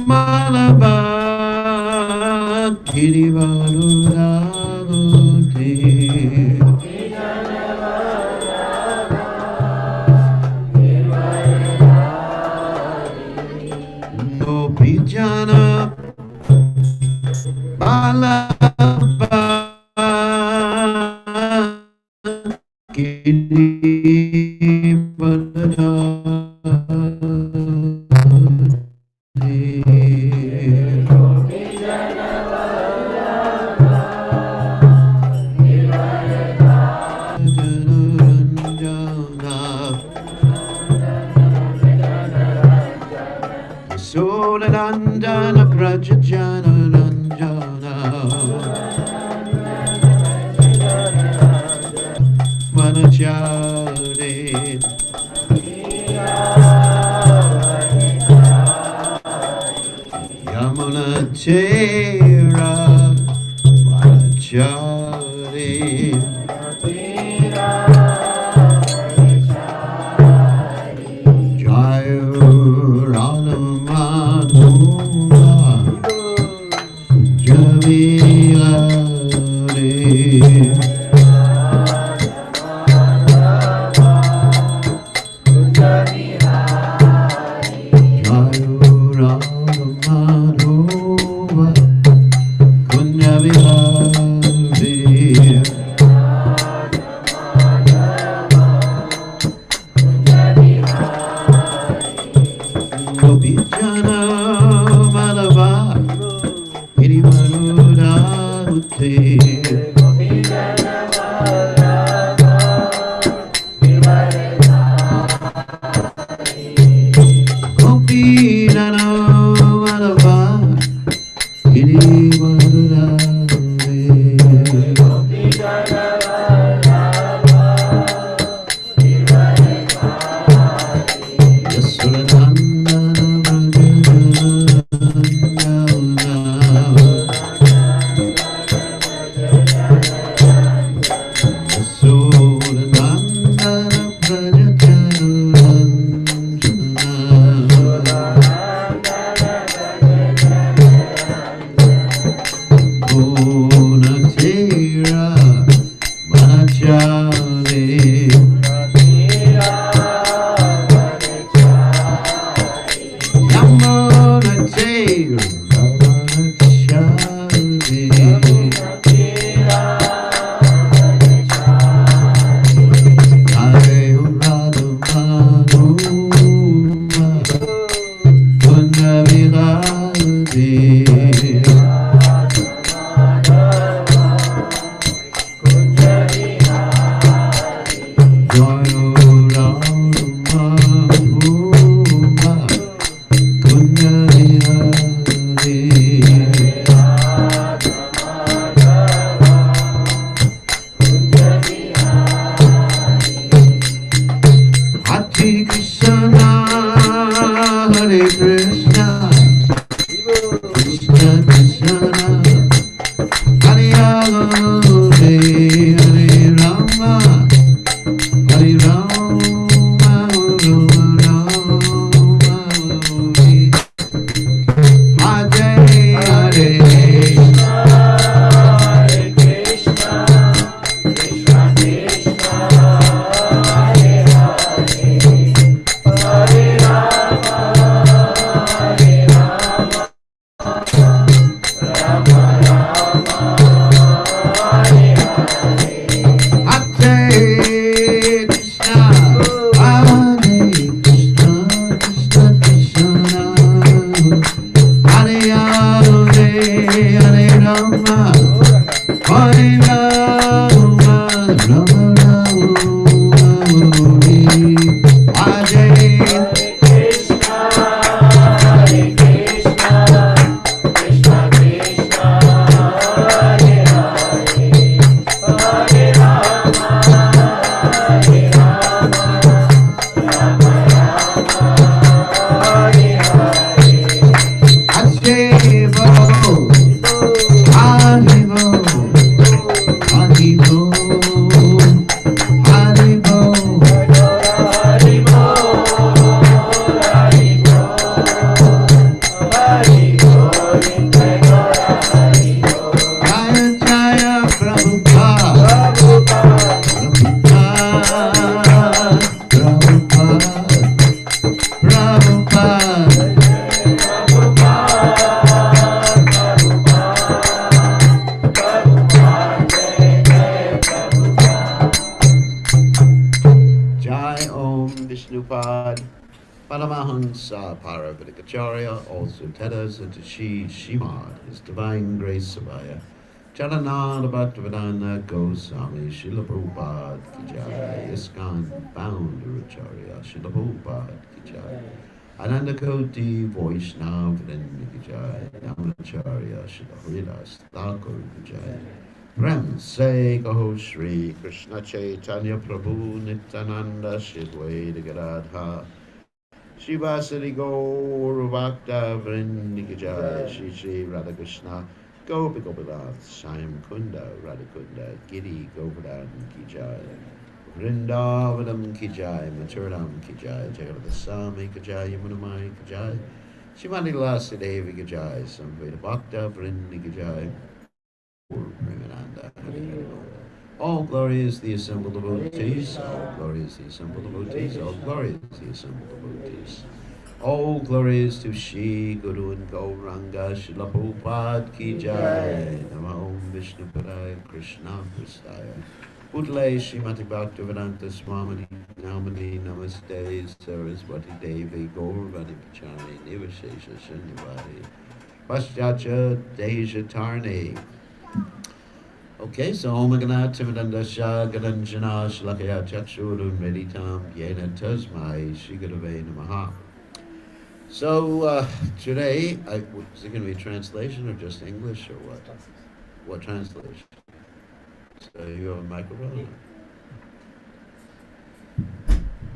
Malabar Girivarudagute Gopijana Malabar Solanandana Prajajana Ranjana Manachare Yamuna Tera Manachare Paravidikacharya, also Tedas and Shimad, His Divine Grace Sabaya. Charanada Bhaktivedanta Goswami, Srila Prabhupada Ki Jai, ISKCON Founder Acharya, Srila Prabhupada Ki Jai. Ananda Koti Vaishnav Vrinda Ki Jai, Namacharya Srila Haridas Thakur Ki Jai. Prem Se Kaho Shri Krishna Chaitanya Prabhu Nityananda Shri Advaita Gadadha Shivasari Gaur Bhakta Vrinda Ki Jai, Shri Shri Radha Krishna Gopi Gopinath Shyam Kunda Radhakunda Giri Govardhan Ki Jai, Vrindavanam Ki Jai, Maturam Ki Jai, Jagadasami Ki Jai, Yamunamai Ki Jai, Shivani Lasadevi Ki Jai, Samveda Bhakta Vrinda Ki Jai, Premananda Hari Hari Bol. All glory is the assembled devotees, all glory is the assembled devotees, all glory is the assembled devotees. All glory is to Shri Guru and Gauranga, Srila Prabhupada Ki Jai, Namo Om Vishnu Padaya Krishna Prasthaya, Putale Srimati Bhaktivedanta Swamini Namani Namaste Saraswati Devi Gaurvani Pachani Nivashesha Shunyavadi Paschatya Dejatarni. Okay, so Om Ganat Timidandasha Garanjana Shlakaya Chakshurun Meditam Yena Tasmai Shri Gurave Namaha. So today, is it going to be a translation or just English or what? What translation? So you have a microphone?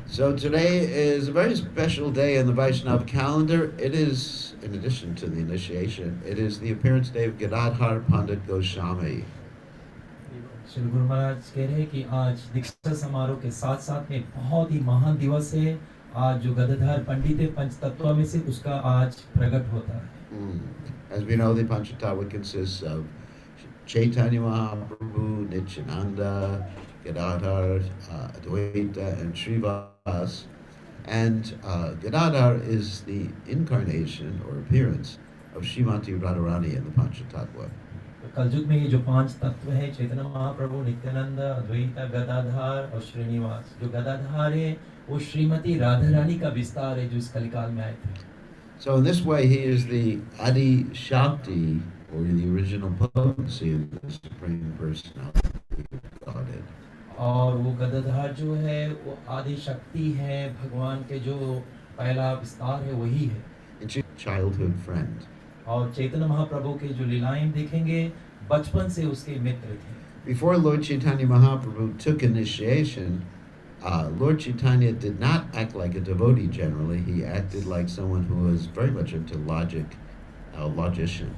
So today is a very special day in the Vaishnava calendar. It is, in addition to the initiation, it is the appearance day of Gadadhar Pandit Goswami. Shri Guru Maharaj कह रहे हैं कि आज दीक्षा समारोह के साथ साथ में बहुत ही महान दिवस है। आज जो गदाधर पंडित है पंचतत्व में से उसका आज प्रकट होता है। As we know, the Panchatattva consists of Chaitanya Mahaprabhu, Nityananda, Gadadhar, Advaita, and Srivas. And Gadadhar is the incarnation or appearance of Srimati Radharani in the Panchatattva. कलयुग में ये जो पांच तत्व है चैतन्य महाप्रभु, नित्यानंद, अद्वैत, गदाधर और श्रीनिवास। जो गदाधर है वो श्रीमती राधा रानी का विस्तार है जो इस कलिकाल में आए थे। So in this way he is the Adi Shakti or the original potency of the Supreme Personality of Godhead. और वो गदाधर जो है वो आदि शक्ति है, भगवान के जो पहला विस्तार है वही है। And she's a childhood friend. और चैतन्य महाप्रभु के जो लीलाएं देखेंगे बचपन से उसके मित्र थे। Before Lord Chaitanya Mahaprabhu took initiation, Lord Chaitanya did not act like a devotee generally. He acted like someone who was very much into logic, a logician.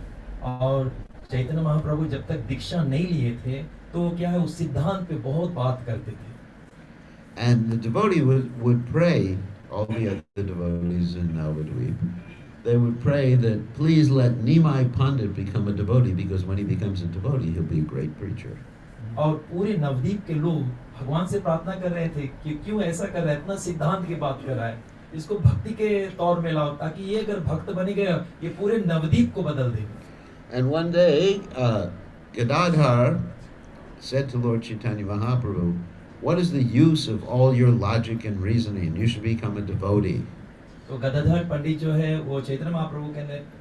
और चैतन्य महाप्रभु जब तक दीक्षा नहीं लिए थे तो क्या है उस सिद्धांत पे बहुत बात करते थे। And the devotee would pray, all the other devotees in Navadvip, they would pray that please let Nimai Pandit become a devotee because when he becomes a devotee he'll be a great preacher. और पूरे नवदीप के लोग भगवान से प्रार्थना कर रहे थे कि क्यों ऐसा कर रहा है, इतना सिद्धांत की बात कर रहा है, इसको भक्ति के तौर में लाओ ताकि ये अगर भक्त बन गया ये पूरे नवदीप को बदल देगा। And one day Gadadhar said to Lord Chaitanya Mahaprabhu, what is the use of all your logic and reasoning? You should become a devotee. तो गदाधर पंडित जो है वो चैतन्य महाप्रभु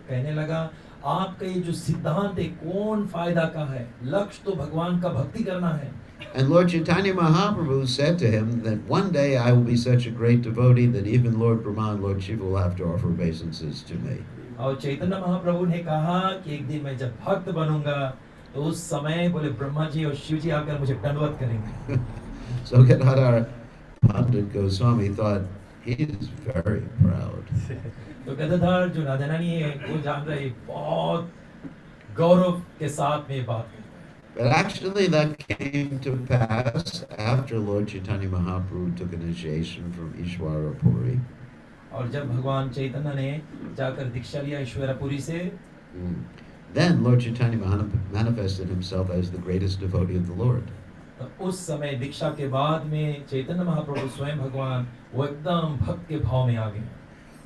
कहने लगा आपका ये जो सिद्धांत है कौन फायदा का है, लक्ष्य तो भगवान का भक्ति करना है। And Lord Chaitanya Mahaprabhu said to him that one day I will be such a great devotee that even Lord Brahma and Lord Shiva will have to offer obeisances to me. और चैतन्य महाप्रभु ने कहा कि एक दिन मैं जब भक्त बनूंगा तो उस समय बोले ब्रह्मा जी और शिव जी आकर मुझे दंडवत करेंगे। So Gadadhar Pandit Goswami thought he is very proud. तो गदाधर जो राधा रानी है वो जान रहे बहुत गौरव के साथ में बात करते। But actually that came to pass after Lord Chaitanya Mahaprabhu took initiation from Ishwara Puri. और जब भगवान चैतन्य ने जाकर दीक्षा लिया ईश्वरपुरी से, then Lord Chaitanya manifested himself as the greatest devotee of the Lord. तो उस समय दीक्षा के बाद में चैतन्य महाप्रभु स्वयं भगवान वो एकदम भक्त के भाव में आ गए।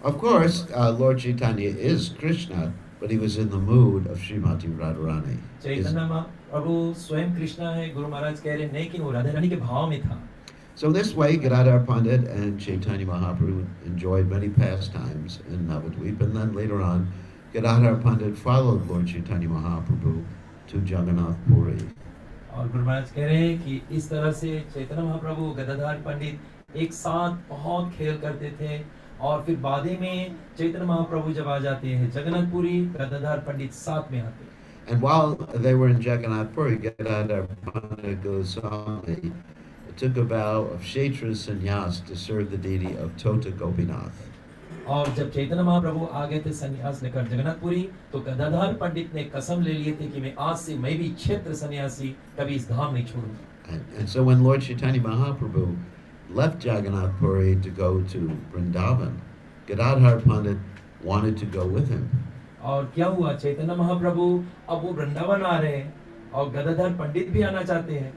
Of course, Lord Chaitanya is Krishna, but he was in the mood of Srimati Radharani. Chaitanya Mahaprabhu स्वयं कृष्ण है, गुरु महाराज कह रहे नहीं कि वो राधा रानी के भाव में था। So this way, Gadadhar Pandit and Chaitanya Mahaprabhu enjoyed many pastimes in Navadvip, and then later on, Gadadhar Pandit followed Lord Chaitanya Mahaprabhu to Jagannath Puri. और गुरु महाराज कह रहे हैं कि इस तरह से चैतन्य महाप्रभु गदाधर पंडित एक साथ बहुत खेल करते थे और फिर बाद में चैतन्य महाप्रभु जब आ जाते हैं जगन्नाथपुरी गदाधर पंडित साथ में आते हैं. And while they were in Jagannath Puri, Gadadhar Pandit Goswami took a vow of Kshetra sannyas to serve the deity of Tota Gopinath. और जब चैतन्य महाप्रभु आ गए थे सन्यास लेकर जगन्नाथपुरी तो गदाधर पंडित ने कसम ले लिए थे कि मैं आज से मैं भी क्षेत्र सन्यासी कभी इस धाम नहीं छोड़ूंगा. And so when Lord Chaitanya Mahaprabhu left Jagannath Puri to go to Vrindavan, Gadadhar Pandit wanted to go with him. और क्या हुआ चैतन्य महाप्रभु अब वो वृंदावन आ रहे हैं और गदाधर पंडित भी आना चाहते हैं.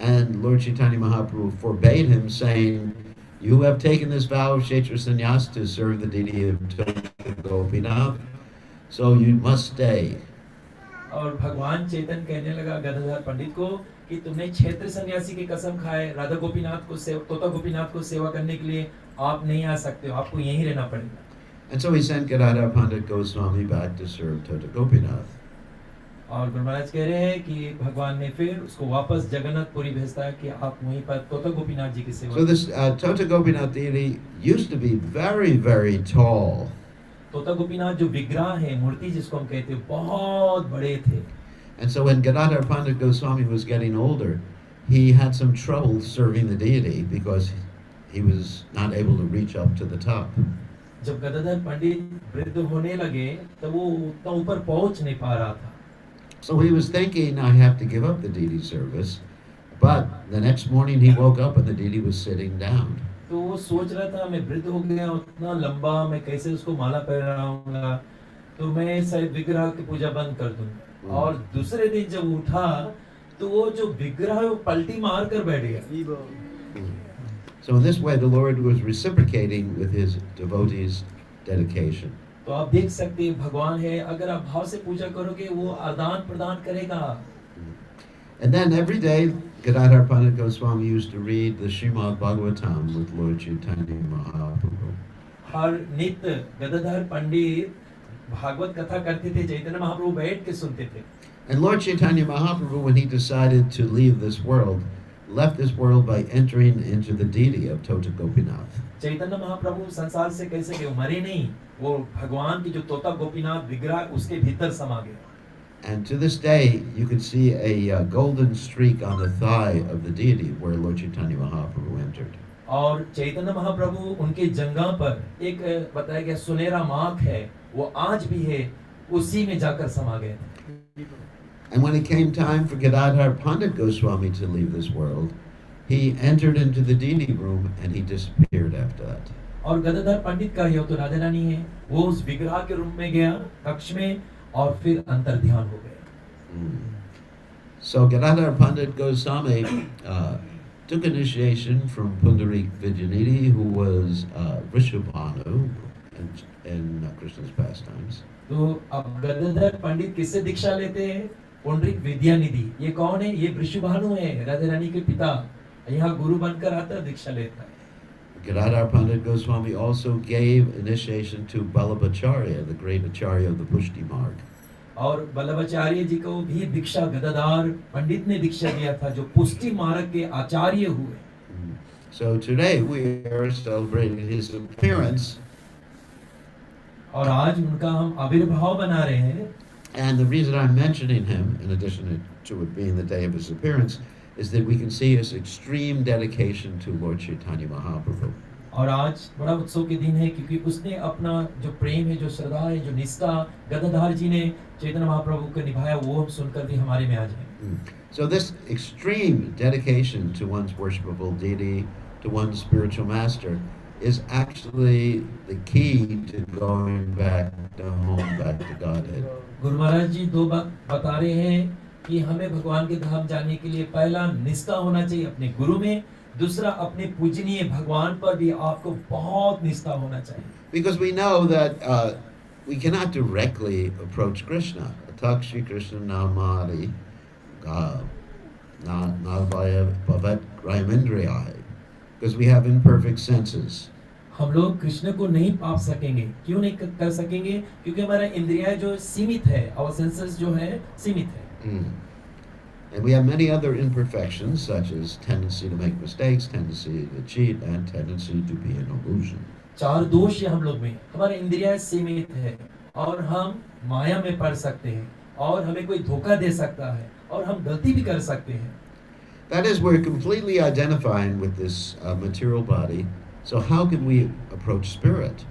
And Lord Chaitanya Mahaprabhu forbade him, saying, "You have taken this vow of Kshetra sannyas to serve the deity of Tota Gopinath, so you must stay." और भगवान चैतन्य कहने लगा गदाधर पंडित को कि तुमने क्षेत्र सन्यासी की कसम खाए राधा गोपीनाथ को तोता गोपीनाथ को सेवा करने के लिए आप नहीं आ सकते हो, आपको यहीं रहना पड़ेगा. And so he sent Gadadhar Pandit Goswami back to serve Tota Gopinath. और गुरु महाराज कह रहे हैं कि भगवान ने फिर उसको वापस जगन्नाथपुरी भेजता है कि आप वहीं पर तोता गोपीनाथ जी की सेवा. So this Tota Gopinath deity used to be very, very tall. तोता गोपीनाथ जो विग्रह है मूर्ति जिसको हम कहते हैं बहुत बड़े थे. And so when Gadadhar Pandit Goswami was getting older, he had some trouble serving the deity because he was not able to reach up to the top. जब गदाधर पंडित वृद्ध होने लगे तब वो उतना ऊपर पहुंच नहीं पा रहा था. So he was thinking, I have to give up the deity service. But the next morning he woke up and the deity was sitting down. तो वो सोच रहा था मैं वृद्ध हो गया उतना लंबा मैं कैसे उसको माला पहनाऊंगा तो मैं शायद विग्रह की पूजा बंद कर दूं. और दूसरे दिन जब उठा तो वो जो विग्रह है वो पलटी मार कर बैठ गया. So in this way the Lord was reciprocating with his devotees' dedication. तो आप देख सकते हैं भगवान है अगर आप भाव से पूजा करोगे वो आदान प्रदान करेगा. And then every day Gadadhar Pandit Goswami used to read the Srimad Bhagavatam with Lord Chaitanya Mahaprabhu. हर नित्य गदाधर पंडित भागवत कथा करते थे चैतन्य महाप्रभु बैठ के सुनते थे. And Lord Chaitanya Mahaprabhu, when he decided to leave this world, left this world by entering into the deity of Tota Gopinath. Chaitanya Mahaprabhu संसार से कैसे गए मरे नहीं वो भगवान की जो तोता गोपीनाथ विग्रह उसके भीतर समा गए. And to this day, you can see a golden streak on the thigh of the deity where Lord Chaitanya Mahaprabhu entered. और चैतन्य महाप्रभु उनके जंघा पर एक बताया गया सुनहरा मार्क है वो आज भी है उसी में जाकर समा गए. And when it came time for Gadadhar Pandit Goswami to leave this world, he entered into the deity room and he disappeared after that. और गदाधर पंडित का ये तो राधा रानी है वो उस विग्रह के रूप में गया कक्ष में और फिर अंतर ध्यान हो गए. So Gadadhar Pandit Goswami took initiation from Pundarik Vijayanidhi, who was Vrishabhanu in Krishna's pastimes. तो अब गदाधर पंडित किससे दीक्षा लेते हैं पुंडरीक विद्यानिधि. ये कौन है ये वृषभानु है राधा रानी के पिता. यहाँ गुरु बनकर आता दीक्षा लेता है. Gadadhar Pandit Goswami also gave initiation to Ballabhacharya, the great acharya of the Pushti Marg. और बल्लभाचार्य जी को भी दीक्षा गदाधर पंडित ने दीक्षा दिया था जो पुष्टि मार्ग के आचार्य हुए. So today we are celebrating his appearance. और आज उनका हम आविर्भाव बना रहे हैं. And the reason I'm mentioning him, in addition to it being the day of his appearance, is that we can see his extreme dedication to Lord Chaitanya Mahaprabhu. और आज बड़ा उत्सव के दिन है क्योंकि उसने अपना जो प्रेम है जो श्रद्धा है जो निष्ठा गदाधर जी ने चैतन्य महाप्रभु को निभाया वो हम सुनकर भी हमारे में आ जाए. So this extreme dedication to one's worshipable deity, to one's spiritual master, is actually the key to going back to home, back to Godhead. Guru Maharaj जी दो बात बता रहे हैं कि हमें भगवान के धाम जाने के लिए पहला निष्ठा होना चाहिए अपने गुरु में, दूसरा अपने पूजनीय भगवान पर भी आपको बहुत निष्ठा होना चाहिए. Because we know that we cannot directly approach Krishna. Atak Shri Krishna Namari Navaya Bhavat Rayamindriyai. because we have imperfect senses. हम लोग कृष्ण को नहीं पा सकेंगे। क्यों नहीं कर सकेंगे? क्योंकि हमारा इंद्रियां जो सीमित है, our senses जो है सीमित है। Mm. And we have many other imperfections, such as tendency to make mistakes, tendency to cheat, and tendency to be an illusion. 4 दोष है हम लोग में। हमारे इंद्रियां सीमित है और हम माया में पड़ सकते हैं और हमें कोई धोखा दे सकता है और हम गलती भी कर सकते हैं। That is, we're completely identifying with this material body. So how can we approach spirit?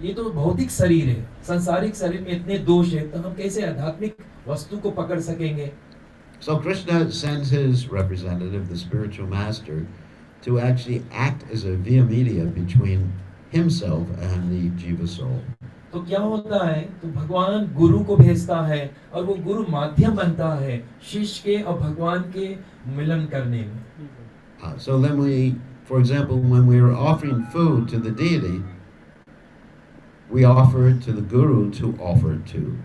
ये तो भौतिक शरीर है, सांसारिक शरीर में इतने दोष है, तो हम कैसे आध्यात्मिक वस्तु को पकड़ सकेंगे? So Krishna sends his representative, the spiritual master, to actually act as a via media between himself and the jiva soul. तो क्या होता है? तो भगवान गुरु को भेजता है और वो गुरु माध्यम बनता है शिष्य के और भगवान के मिलन करने में। So then for example, when we are offering food to the deity, we offer it to the guru to offer it to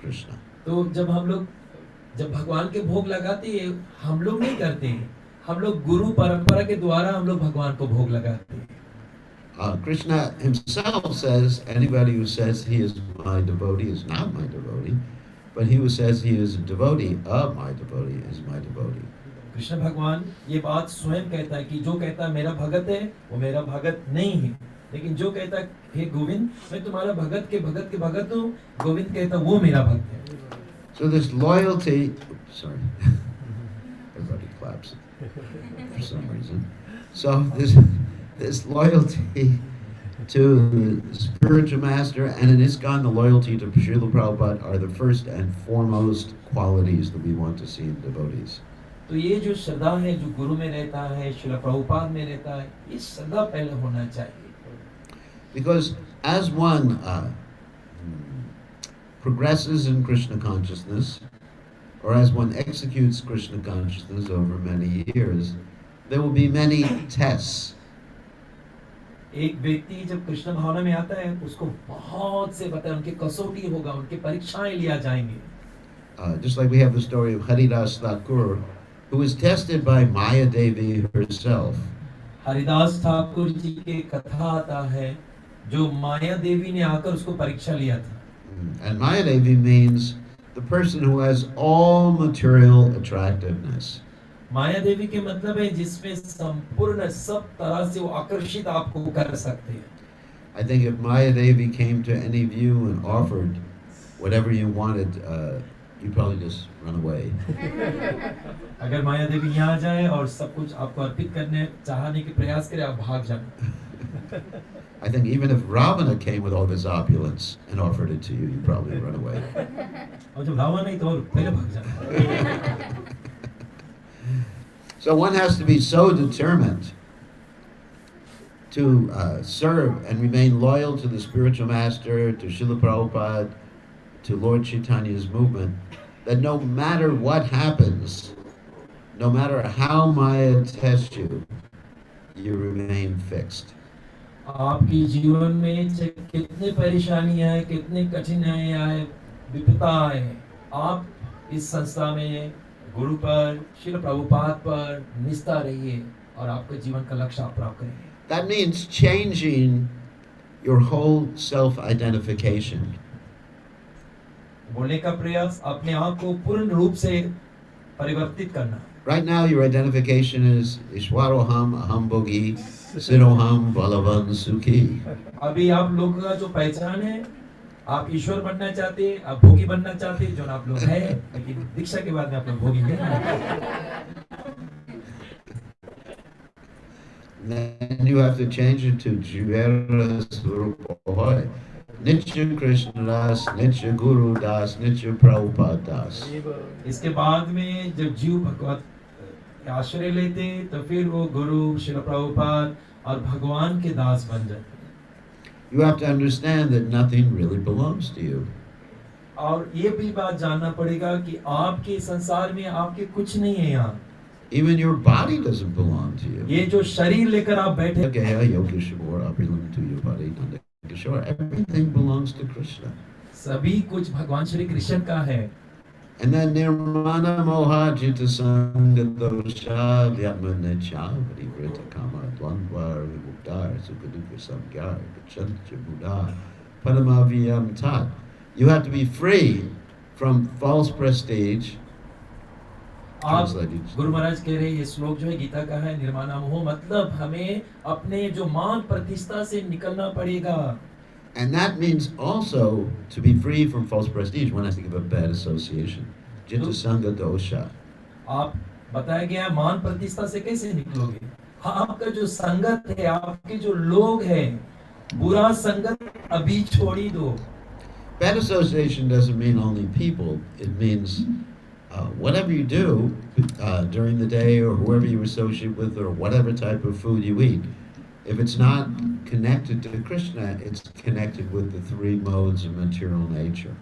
Krishna. तो जब भगवान के भोग लगाते हैं, हम लोग नहीं करते हैं, हम लोग गुरु परंपरा के द्वारा हम लोग भगवान को भोग लगाते हैं। Krishna himself says, anybody who says he is my devotee is not my devotee, but he who says he is a devotee of my devotee is my devotee. Krishna भगवान ये बात स्वयं कहता है कि जो कहता है मेरा भगत है वो मेरा भगत नहीं है, लेकिन जो कहता है हे गोविंद मैं तुम्हारा भगत के भगत हूँ, गोविंद कहता वो मेरा भक्त है। So this loyalty, sorry, everybody claps for some reason. So this loyalty to the spiritual master and in ISKCON the loyalty to Srila Prabhupada are the first and foremost qualities that we want to see in devotees. तो ये जो श्रद्धा है जो गुरु में रहता है, श्रील प्रभुपाद में रहता है, ये श्रद्धा पहले होना चाहिए। Because as one progresses in Krishna consciousness, or as one executes Krishna consciousness over many years, there will be many tests. एक व्यक्ति जब कृष्ण भावना में आता है, उसको बहुत से उनके कसौटी होगा, उनके परीक्षाएं लिया जाएंगे। Just like we have the story of Haridas Thakur, who was tested by Maya Devi herself. Haridas Thakur ji के कथा आता है जो माया देवी ने आकर उसको परीक्षा लिया था। And Maya Devi means the person who has all material attractiveness. माया देवी के मतलब है जिसमें संपूर्ण सब तरह से वो आकर्षित आपको कर सकते हैं। I think if Maya Devi came to any of you and offered whatever you wanted, you'd probably just run away. अगर माया देवी यहाँ आ जाए और सब कुछ आपको अर्पित करने चाहने के प्रयास करे, आप भाग जाए। I think even if Ravana came with all of his opulence and offered it to you, you'd probably run away. और जब रावण नहीं तो पहले भाग जाए। So one has to be so determined to serve and remain loyal to the spiritual master, to Srila Prabhupada, to Lord Chaitanya's movement, that no matter what happens, no matter how Maya tests you, you remain fixed. आपकी जीवन में कितने परेशानियां हैं, कितने कठिनाइयां हैं, विपदा है, आप इस संस्था में गुरु पर, श्रील प्रभुपाद पर निष्ठा रहिए और आपके जीवन का लक्ष्य आप प्राप्त करेंगे। That means changing your whole self-identification. बोलने का प्रयास अपने आप को पूर्ण रूप से परिवर्तित करना। Right now your identification is Ishwaroham Aham Bhogi Siroham Balavan Sukhi. अभी आप लोगों का जो पहचान है, आप ईश्वर बनना चाहते हैं, आप भोगी बनना चाहते हैं, जो आप लोग हैं, लेकिन दीक्षा के बाद में आप लोग भोगी हैं। Then you have to change it to Jivera Swarupa. Nitya Krishna Das, Nitya Guru Das, Nitya Prabhupada Das. इसके बाद में जब जीव भगवत आश्रय लेते हैं तो फिर वो गुरु श्रील प्रभुपाद और भगवान के दास बन जाते हैं। You have to understand that nothing really belongs to you. और ये भी बात जानना पड़ेगा कि आपके संसार में आपके कुछ नहीं है यहाँ। Even your body doesn't belong to you. ये जो शरीर लेकर आप बैठे, Everything belongs to Krishna. सभी कुछ भगवान श्री कृष्ण का है। And then nirmana moha jita sangha dosha vyatmana chavri vrita kama dvandvar vimuktar sukadukha samgyar gachancha buddha padamavyam tat. You have to be free from false prestige. आप गुरु महाराज कह रहे हैं ये श्लोक जो है गीता का है, निर्माना मोह मतलब हमें अपने जो मान प्रतिष्ठा से निकलना पड़ेगा. And that means also to be free from false prestige. One has to give up bad association. Jitta sangha dosha. आप बताया गया मान प्रतिष्ठा से कैसे निकलोगे. आपका जो संगत है, आपके जो लोग हैं, बुरा संगत अभी छोड़ी दो. Bad association doesn't mean only people. It means whatever you do during the day, or whoever you associate with, or whatever type of food you eat. If it's not connected to Krishna, it's connected with the three modes of material nature.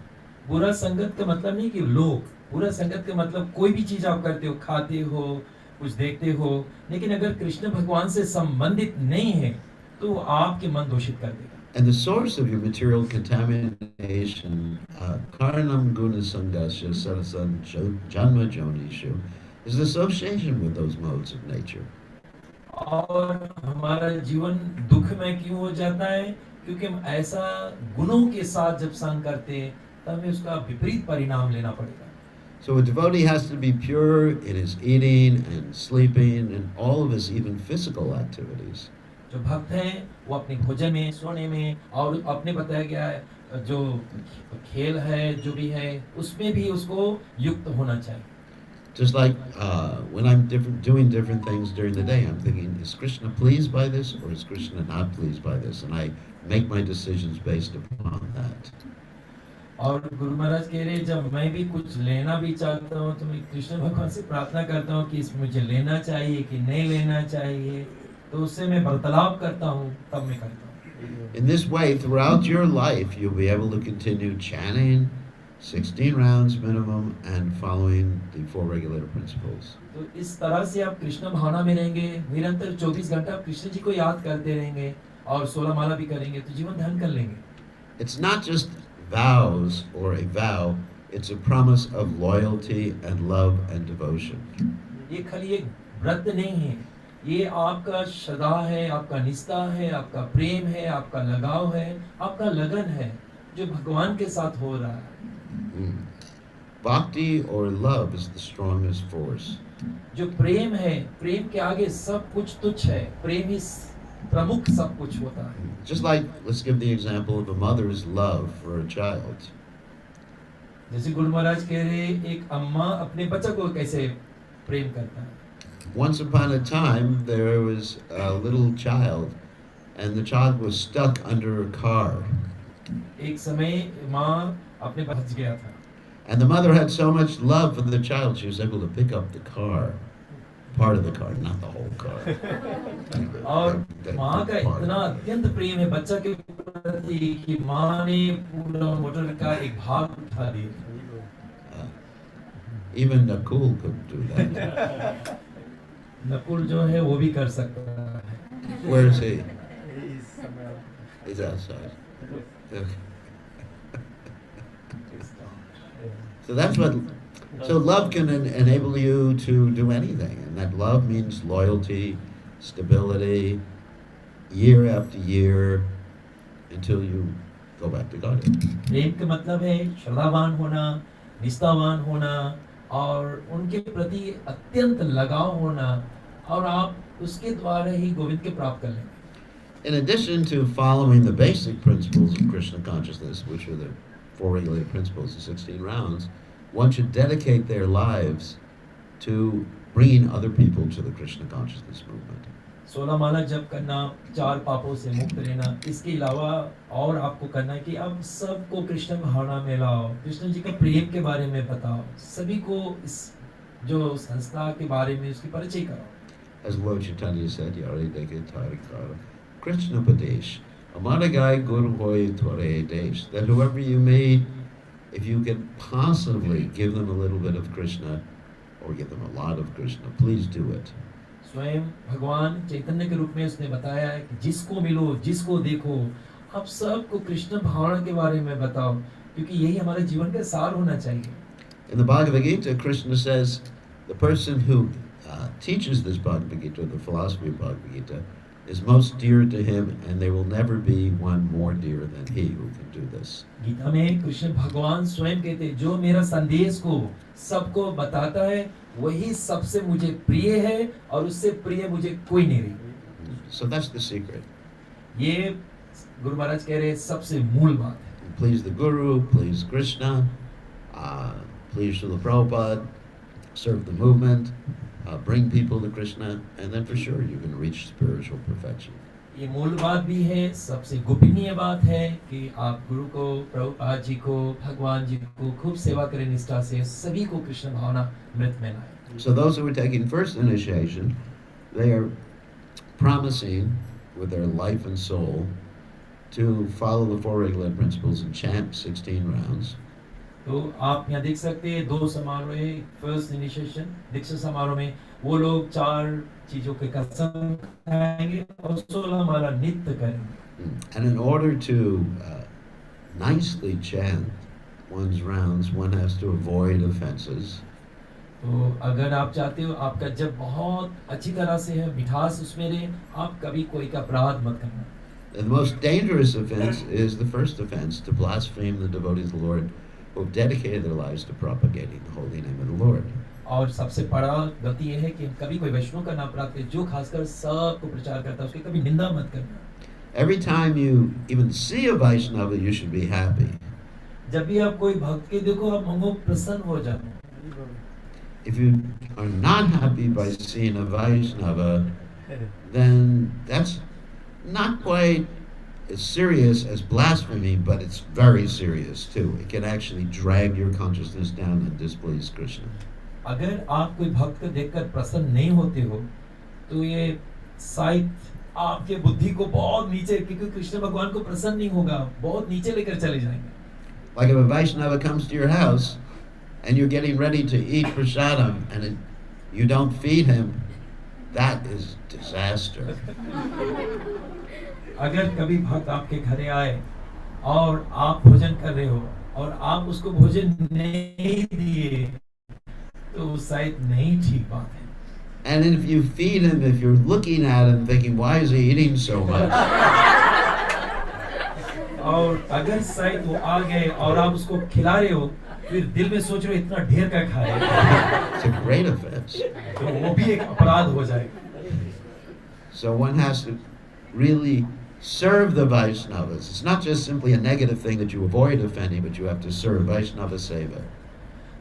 बुरा संगत का मतलब नहीं कि लोग, बुरा संगत का मतलब कोई भी चीज आप करते हो, खाते हो, कुछ देखते हो, लेकिन अगर कृष्ण भगवान से संबंधित नहीं है तो आपके मन दूषित कर देगा. And the source of your material contamination, karanam guna sangasya sarasan janma jonishu, is association with those modes of nature. और हमारा जीवन दुख में क्यों हो जाता है? क्योंकि हम ऐसा गुणों के साथ जब संग करते हैं तब हमें उसका विपरीत परिणाम लेना पड़ेगा. So a devotee has to be pure in his eating and sleeping and all of his even physical activities. जो भक्त हैं वो अपने भोजन में, सोने में, और अपने बताया गया है जो खेल है, जो भी है, उसमें भी उसको युक्त होना चाहिए. Just like when I'm doing different things during the day, I'm thinking, is Krishna pleased by this or is Krishna not pleased by this? And I make my decisions based upon that. और गुरु महाराज कह रहे हैं जब मैं भी कुछ लेना भी चाहता हूँ तो मैं कृष्ण भगवान से प्रार्थना करता हूँ कि इसमें मुझे लेना चाहिए कि नहीं लेना चाहिए, तो उससे मैं वार्तालाप करता हूँ, तब मैं करता हूँ. In this way, throughout your life, you'll be able to continue chanting 16 rounds minimum and following the four regulator principles. तो इस तरह से आप कृष्ण भावना में रहेंगे, निरंतर 24 घंटा आप कृष्ण जी को याद करते रहेंगे और 16 माला भी करेंगे तो जीवन धन कर लेंगे. It's not just vows or a vow, it's a promise of loyalty and love and devotion. ये खाली एक व्रत नहीं है, ये आपका श्रद्धा है, आपका निष्ठा है, आपका प्रेम है, आपका लगाव है, आपका लगन है जो भगवान के साथ हो रहा है. Bhakti or love is the strongest force. जो प्रेम है, प्रेम के आगे सब कुछ तुच्छ है, प्रेम ही प्रमुख सब कुछ होता है. Just like, let's give the example of a mother's love for a child. जैसे गुरु महाराज कह रहे हैं एक अम्मा अपने बच्चे को कैसे प्रेम करता है. Once upon a time, there was a little child, and the child was stuck under a car. एक समय माँ अपने बच गया था. And the mother had so much love for the child, she was able to pick up the car, part of the car, not the whole car. और माँ का इतना अत्यंत प्रेम है बच्चा के प्रति कि माँ ने पूरा मोटर का एक भाग उठा दिया. Even Nakul could do that. Nakul जो है वो भी कर सकता है. Where is he? He's outside. Okay. So that's what. So love can enable you to do anything, and that love means loyalty, stability, year after year, until you go back to God. प्रेम का मतलब है श्रद्धावान होना, निष्ठावान होना और उनके प्रति अत्यंत लगाव होना, और आप उसके द्वारा ही गोविंद के प्राप्त कर लेंगे. In addition to following the basic principles of Krishna consciousness, which are the four regulated principles, the 16 rounds, one should dedicate their lives to bringing other people to the Krishna consciousness movement. 16 माला जप करना, 4 पापों से मुक्त रहना, इसके अलावा और आपको करना है कि आप सबको कृष्ण भावना में लाओ, कृष्ण जी का प्रेम के बारे में बताओ, सभी को इस जो संस्था के बारे में उसकी परिचय कराओ. As Lord Chaitanya said, Yari Deke Tarikara, Krishna Padesh, Amadagai Guru Hoy Tware Desh, that whoever you meet, if you can possibly give them a little bit of Krishna, or give them a lot of Krishna, please do it. स्वयं भगवान चैतन्य के रूप में उसने बताया है कि जिसको मिलो, जिसको देखो, आप सबको कृष्ण भावना के बारे में बताओ, क्योंकि यही हमारे जीवन का सार होना चाहिए. In the Bhagavad Gita, Krishna says the person who teaches this Bhagavad Gita, the philosophy of Bhagavad Gita, is most dear to him, and there will never be one more dear than he who can do this. Gita में कृष्ण भगवान स्वयं कहते हैं, जो मेरा संदेश को सबको बताता है वही सबसे मुझे प्रिय है और उससे प्रिय मुझे कोई नहीं रही. So that's the secret. ये गुरु महाराज कह रहे हैं सबसे मूल बात है. Please the Guru, please Krishna, please Srila Prabhupada, serve the movement, bring people to Krishna, and then for sure you can reach spiritual perfection. ये मूल बात भी है, सबसे गोपनीय बात है कि आप गुरु को, प्रभुपाद जी को, भगवान जी को खूब सेवा करें निष्ठा से, सभी को कृष्ण भावना मृत में लाएं. So those who are taking first initiation, they are promising with their life and soul to follow the four regulated principles and chant 16 rounds. तो आप यहाँ देख सकते हैं दो समारोह है. फर्स्ट इनिशिएशन दीक्षा समारोह में वो लोग 4 चीजों के कसम खाएंगे और 16 माला नित्य करेंगे. And in order to nicely chant one's rounds, one has to avoid offenses. तो अगर आप चाहते हो आपका जब बहुत अच्छी तरह से है, मिठास उसमें रहे, आप कभी कोई का अपराध मत करना. And the most dangerous offense is the first offense, to blaspheme the devotees of the Lord who have dedicated their lives to propagating the holy name of the Lord. और सबसे बड़ा गलती ये है कि हम कभी कोई वैष्णव का नाम प्राप्त करें जो खासकर सबको प्रचार करता है, उसकी कभी निंदा मत करना. Every time you even see a Vaishnava, you should be happy. जब भी आप कोई भक्त के देखो आप मंगो प्रसन्न हो जाओ. If you are not happy by seeing a Vaishnava, then that's not quite as serious as blasphemy, but it's very serious too. It can actually drag your consciousness down and displease Krishna. अगर आप कोई भक्त को देखकर प्रसन्न नहीं होते हो तो ये शायद आपके बुद्धि को बहुत नीचे, क्योंकि कृष्ण भगवान को प्रसन्न नहीं होगा, बहुत नीचे लेकर चले जाएंगे. Like if a Vaishnava comes to your house and you're getting ready to eat prasadam and you don't feed him, that is disaster. अगर कभी भक्त आपके घरे आए और आप भोजन कर रहे हो और आप उसको भोजन नहीं दिए तो शायद नहीं ठीक बात है. And if you feed him, if you're looking at him thinking, why is he eating so much? और अगर शायद वो आ गए और आप उसको खिला रहे हो फिर दिल में सोच रहे हो इतना ढेर का खाए, It's a great offense. तो वो भी एक अपराध हो जाएगा. So one has to really serve the Vaishnavas. It's not just simply a negative thing that you avoid offending, but you have to serve Vaishnava Seva.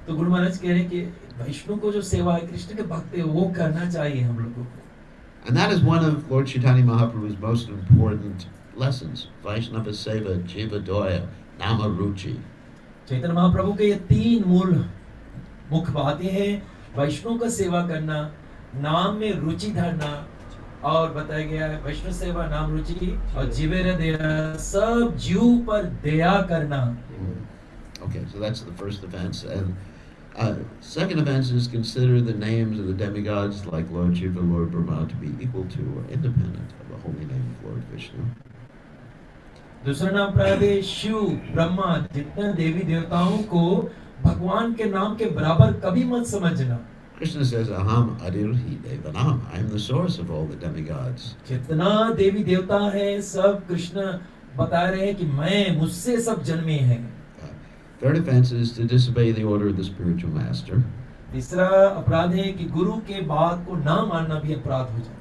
तो गुरु महाराज कह रहे हैं कि वैष्णव को जो सेवा है, कृष्ण के भक्त है, वो करना चाहिए हम लोगों को. And that is one of Lord Chaitanya Mahaprabhu's most important lessons. Vaishnava Seva, Jiva Doya, Nama Ruchi. Chaitanya Mahaprabhu के ये 3 मूल मुख्य बातें हैं. वैष्णव का सेवा करना, नाम में रुचि धरना, और बताया गया है वैष्णव सेवा नाम रुचि और जीवेर दया, सब जीव पर दया करना. Okay, so that's the first offense. And second offense is consider the names of the demigods like Lord Shiva, Lord Brahma to be equal to or independent of the holy name of Lord Vishnu. दूसरा नाम प्राय शिव, ब्रह्मा, जितने देवी देवताओं को भगवान के नाम के बराबर कभी मत समझना. Krishna says, Aham Adirhi Devanam. I am the source of all the demigods. जितना देवी देवता है सब कृष्ण बता रहे हैं कि मैं, मुझसे सब जन्मे हैं. Third offense is to disobey the order of the spiritual master. तीसरा अपराध है कि गुरु के बात को ना मानना भी अपराध हो जाए.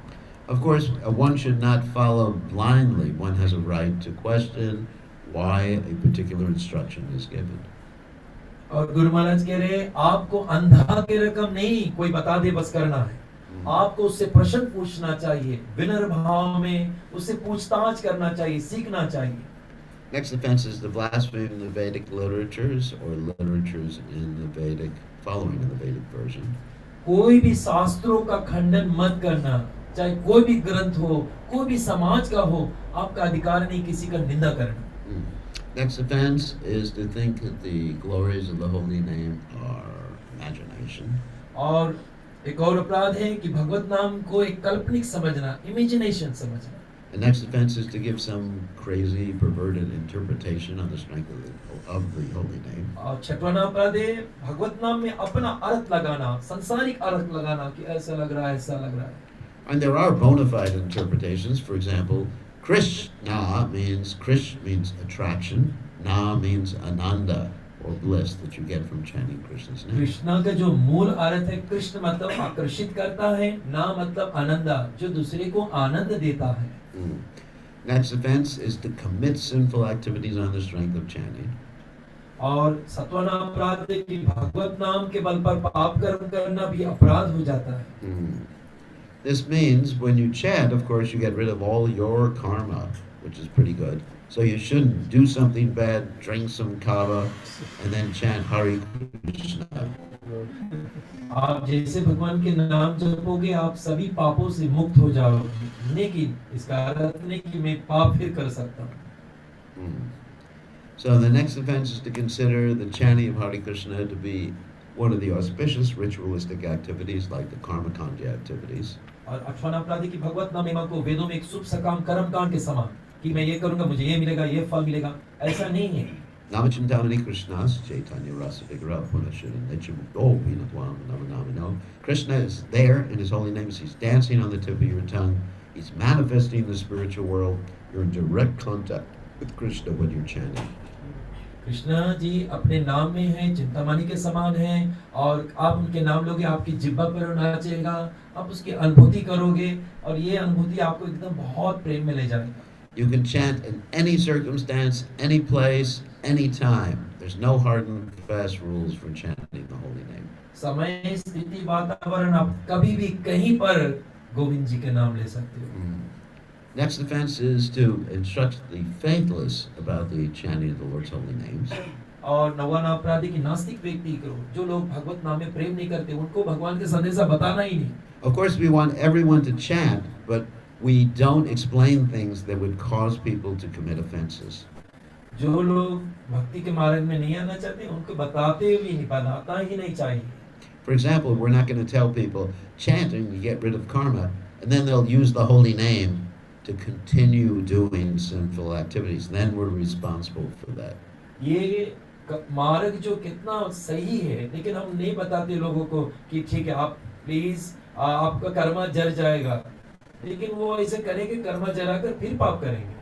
Of course, one should not follow blindly. One has a right to question why a particular instruction is given. और गुरु महाराज कह रहे हैं आपको अंधा के रकम नहीं कोई बता दे बस करना है. आपको उससे प्रश्न पूछना चाहिए, विनम्र भाव में उससे पूछताछ करना चाहिए, सीखना चाहिए. Next offense is the blaspheming the Vedic literatures or literatures in the Vedic, following in the Vedic version. कोई भी शास्त्रों का खंडन मत करना, चाहे कोई भी ग्रंथ हो, कोई भी समाज का हो, आपका अधिकार नहीं किसी का निंदा करना. Next offense is to think that the glories of the holy name are imagination. और एक और अपराध है कि भगवत नाम को एक काल्पनिक समझना, इमेजिनेशन समझना. The next offense is to give some crazy, perverted interpretation on the strength of the holy name. और छठवां अपराध है भगवत नाम में अपना अर्थ लगाना, संसारिक अर्थ लगाना कि ऐसा लग रहा है, ऐसा लग रहा है. And there are bona fide interpretations. For example, Krishna means attraction, Na means ananda or bliss that you get from chanting Krishna's name. Krishna का जो मूल अर्थ है कृष्ण मतलब आकर्षित करता है, ना मतलब आनंदा जो दूसरे को आनंद देता है. Next offense is to commit sinful activities on the strength of chanting. और सत्वाना अपराध है कि भगवत नाम के बल पर पाप कर्म करना भी अपराध हो जाता है. This means when you chant, of course, you get rid of all your karma, which is pretty good. So you shouldn't do something bad, drink some kava, and then chant Hare Krishna. आप जैसे भगवान के नाम जपोगे आप सभी पापों से मुक्त हो जाओगे, लेकिन इसका अर्थ नहीं कि मैं पाप फिर कर सकता हूँ. So the next offense is to consider the chanting of Hare Krishna to be one of the auspicious ritualistic activities like the karma kanja activities. और अठवाना अपराध है कि भगवत नाम महिमा को वेदों में एक शुभ सकाम कर्म कांड के समान कि मैं ये करूंगा मुझे ये मिलेगा, ये फल मिलेगा, ऐसा नहीं है. Namachintamani Krishnas Chaitanya Rasa Vigra Punashara Nityamukto Vinatwam Namanamino. Krishna is there in his holy names. He's dancing on the tip of your tongue. He's manifesting the spiritual world. You're in direct contact with Krishna when you're chanting. Krishna ji अपने नाम में हैं, चिंतामणि के समान हैं, और आप उनके नाम लोगे आपकी जिह्वा पर नाचेगा, आप उसकी अनुभूति करोगे और ये अनुभूति आपको एकदम बहुत प्रेम में ले जाएगा. You can chant in any circumstance, any place, any time. There's no hard and fast rules for chanting the holy name. समय, स्थिति, वातावरण आप कभी भी कहीं पर गोविंद जी के नाम ले सकते हो. Next offense is to instruct the faithless about the chanting of the Lord's holy names. और नौवां अपराध है कि नास्तिक व्यक्ति को जो लोग भगवत नाम में प्रेम नहीं करते उनको भगवान के संदेशा बताना ही नहीं. Of course, we want everyone to chant, but we don't explain things that would cause people to commit offenses. जो लोग भक्ति के मार्ग में नहीं आना चाहते उनको बताते भी नहीं, बताना ही नहीं चाहिए. For example, we're not going to tell people chanting you get rid of karma, and then they'll use the holy name to continue doing sinful activities. Then we're responsible for that. ये मार्ग जो कितना सही है, लेकिन हम नहीं बताते लोगों को कि ठीक है आप प्लीज आपका कर्मा जर जाएगा, लेकिन वो ऐसे करेंगे कर्मा जलाकर फिर पाप करेंगे.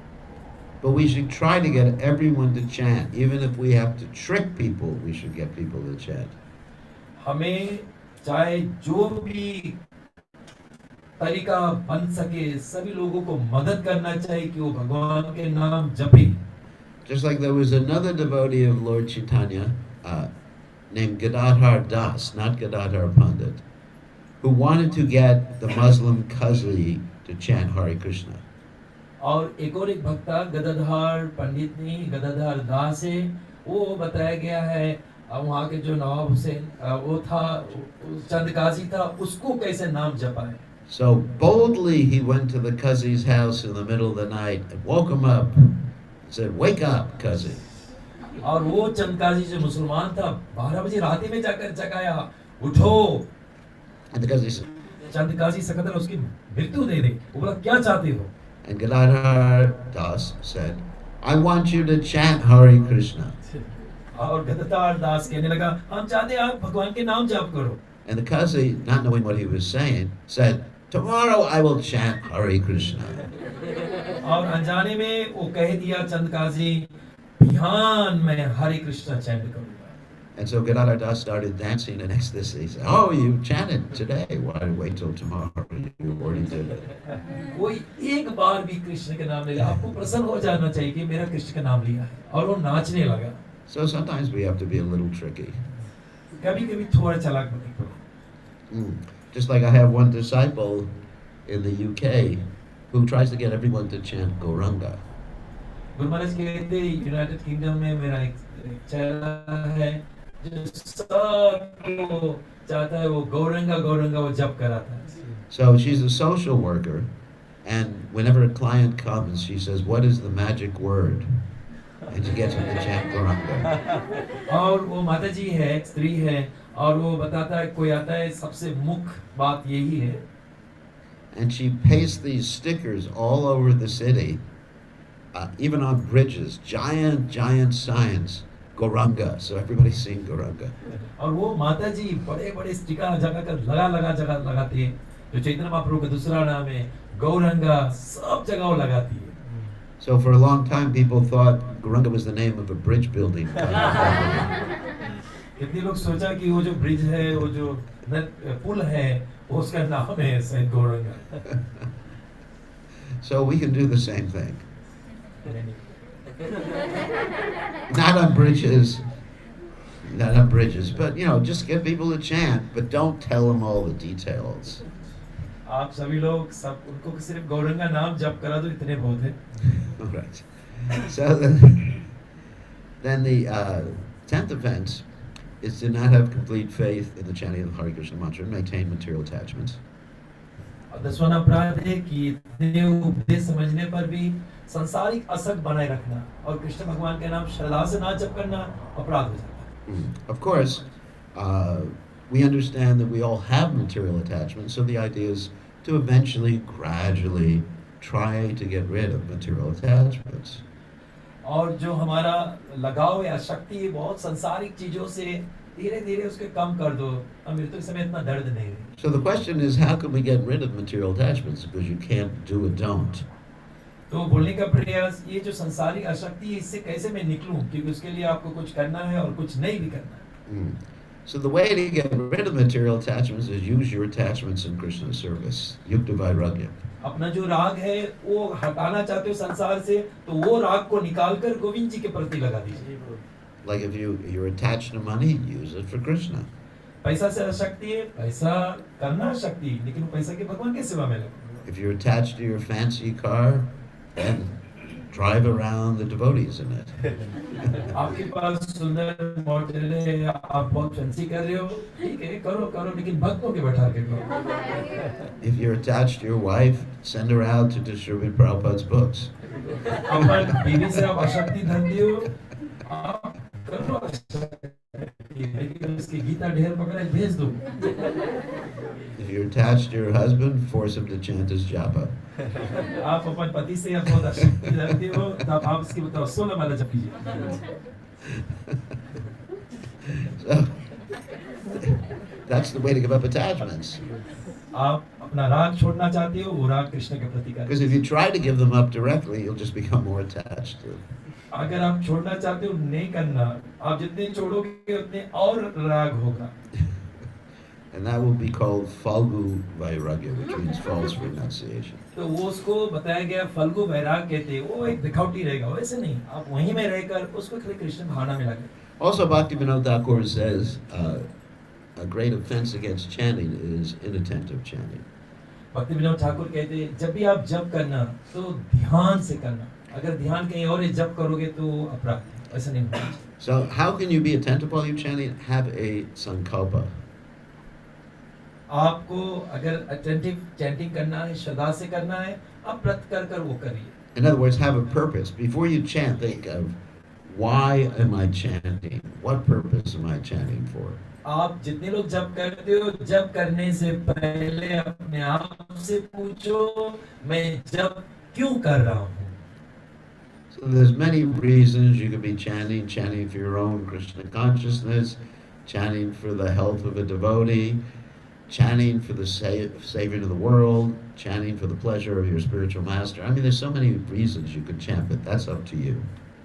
But we should try to get everyone to chant. Even if we have to trick people, we should get people to chant. हमें चाहे जो भी तरीका बन सके सभी लोगों को मदद करना चाहिए कि वो भगवान के नाम जपे. Just like there was another devotee of Lord Chaitanya named Gadadhar Das, not Gadadhar Pandit, who wanted to get the Muslim Qazi to chant Hare Krishna. और एक भक्ता गदाधर पंडित नहीं, गदाधर दास है, वो बताया गया है वहाँ के जो नवाब हुसैन वो था, चंद काजी था, उसको कैसे नाम जपाए. So boldly he went to the Qazi's house in the middle of the night and woke him up and said, "Wake up, Qazi." और वो चंद काजी जो मुसलमान था 12 बजे रात में जाकर जगाया, उठो. And the Qazi said, चंद काजी सकदर उसकी मृत्यु दे दे. वो बोला क्या चाहते हो? and Gadadhar Das said, "I want you to chant Hare Krishna." और गदाधर दास कहने लगा हम चाहते हैं आप भगवान के नाम जाप करो. And the Qazi, not knowing what he was saying, said, "Tomorrow I will chant Hare Krishna." और अनजाने में वो कह दिया चंद काजी बिहान में हरे कृष्णा चैंट करूंगा. And so Gadadhar Das started dancing in ecstasy. He said, "Oh, you chanted today. Why wait till tomorrow? You already did it." कोई एक बार भी कृष्ण के नाम ले ले, आपको प्रसन्न हो जाना चाहिए कि मेरा कृष्ण का नाम लिया है. और वो नाचने लगा. So sometimes we have to be a little tricky. कभी-कभी थोड़ा चालाक बनने पड़ो. Just like I have one disciple in the UK who tries to get everyone to chant Gauranga. Guru Maharaj कहते यूनाइटेड किंगडम में मेरा एक चेला है जो सबको चाहता है वो गौरंगा गौरंगा वो जप कराता है. So she's a social worker, and whenever a client comes, she says, "What is the magic word?" And she gets him to chant Gauranga. और वो माता जी है, एक स्त्री है, और वो बताता है कोई आता है सबसे मुख्य बात यही है. And she pastes these stickers all over the city, even on bridges, giant signs, Gauranga. So everybody's seeing Gauranga. और वो माता जी बड़े बड़े स्टिकर जगह लगाती है। जो चैतन्य महाप्रभु का दूसरा नाम है गौरंगा, सब जगह वो लगाती है। So for a long time, people thought Gauranga was the name of a bridge building. कितने लोग सोचा कि वो जो ब्रिज है, वो जो पुल है, वो उसका नाम है शायद Gauranga. So we can do the same thing. Not on bridges, but just get people to chant, but don't tell them all the details. आप सभी लोग उनको सिर्फ गौरंगा नाम जप करा दो, इतने बहुत है। All right. So then the 10th offense is to not have complete faith in the chanting of the Hare Krishna mantra and maintain material attachments. और 10वां अपराध है कि इतने उपदेश समझने पर भी सांसारिक असक्त बनाए रखना और कृष्ण भगवान के नाम श्रद्धा से ना जप करना अपराध हो जाता है। Of course, we understand that we all have material attachments, so the idea is to eventually, gradually try to get rid of material attachments. और जो हमारा लगाव या शक्ति है बहुत सांसारिक चीजों से, धीरे-धीरे उसके कम कर दो, और मृत्यु के समय इतना दर्द नहीं है। So the question is, how can we get rid of material attachments? Because you can't do a don't. तो बोलने का प्रयास, ये जो सांसारिक आसक्ति है, इससे कैसे मैं निकलूं, क्योंकि उसके लिए आपको कुछ करना है और कुछ नहीं भी करना है। So the way to get rid of material attachments is use your attachments in Krishna's service. Yukta vairagya. अपना जो राग है वो हटाना चाहते हो संसार से, तो वो राग को निकालकर गोविंद जी के प्रति लगा दीजिए। Like if you're attached to money, use it for Krishna. पैसा से आसक्ति है, पैसा करना शक्ति, लेकिन पैसा के भगवान की सेवा में लगो। If you're attached to your fancy car, then drive around the devotees in it. आपके पास सुंदर मॉडल है, आप बहुत फैंसी कर रहे हो, ठीक है, करो, लेकिन भक्तों के बैठा के करो। If you're attached to your wife, send her out to distribute Prabhupada's books. अपन बीवी से आप आसक्ति धरते हो, आप करो आसक्ति, लेकिन उसकी गीता ढेर पकड़े भेज दो। If you're attached to your husband, force him to chant his japa. आप अपन पति से आप बहुत आसक्ति धरते हो, तब आप उसकी बताओ 16 माला जप कीजिए। So that's the way to give up attachments. आप अपना राग छोड़ना चाहते हो, वो राग कृष्ण के प्रति करें। Because if you try to give them up directly, you'll just become more attached to them. अगर आप छोड़ना चाहते हो, नहीं करना, आप जितने छोड़ोगे उतने और राग होगा। And that will be called Falgu Vairagya, which means false renunciation. तो वो उसको बताया गया फल्गु वैराग कहते हैं, वो एक दिखावटी रहेगा, वैसे नहीं, आप वहीं में रहकर उसको खाली कृष्ण भावना में लगे। Also, Bhaktivinoda Thakur says a great offense against chanting is inattentive chanting. भक्ति विनोद ठाकुर कहते हैं, जब भी आप जप करना तो ध्यान से करना, अगर ध्यान कहीं और जप करोगे तो अपराध है, ऐसा नहीं होना चाहिए। So how can you be attentive while you're chanting? Have a sankalpa. आपको अगर अटेंटिव चैंटिंग करना है, श्रद्धा से करना है, आप व्रत कर वो करिए। In other words, have a purpose. Before you chant, think of, why am I chanting? What purpose am I chanting for? आप जितने लोग जप करते हो, जप करने से पहले अपने आप से पूछो, मैं जप क्यों कर रहा हूँ? So there's many reasons you could be chanting for your own Krishna consciousness, chanting for the health of a devotee, chanting for the savior of the world, chanting for the pleasure of your spiritual master. I mean, there's so many reasons you could chant, but that's up to you.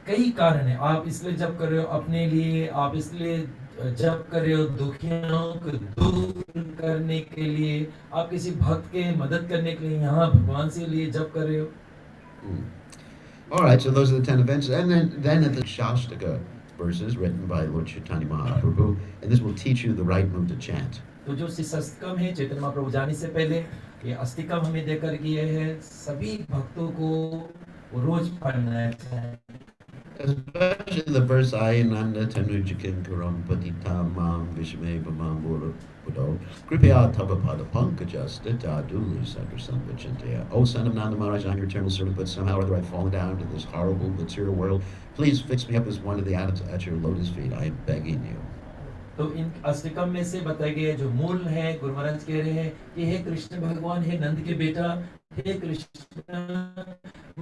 कई कारण हैं, आप इसलिए जप कर रहे हो अपने लिए, आप इसलिए जप कर रहे हो दुखियों को दूर करने के लिए, आप किसी भक्त के मदद करने के लिए, यहाँ भगवान से लिए जप कर रहे हो। All right, so those are the 10 events, and then at the Shastaka verses written by Lord Chaitanya Mahaprabhu, and this will teach you the right move to chant. तो जो शिष्टकम है चैतन्य महाप्रभु जाने से पहले ये अस्तिकम हमें देकर किए हैं, सभी भक्तों को वो रोज पढ़ना चाहिए। Especially the verse Ayananda Tanujakin Karam Patitam Mam Vishme Vamam Buddho Kripya Tavapada Pankajasta Tadulu Sakrasam Vichinteya. O son of Nanda Maharaj, I'm your eternal servant, but somehow or other I've fallen down into this horrible material world. Please fix me up as one of the adepts at your lotus feet. I am begging you. तो इन अष्टकम में से बताए गए जो मूल है, गुरु महाराज कह रहे हैं कि हे कृष्ण भगवान, हे नंद के बेटा, हे कृष्ण,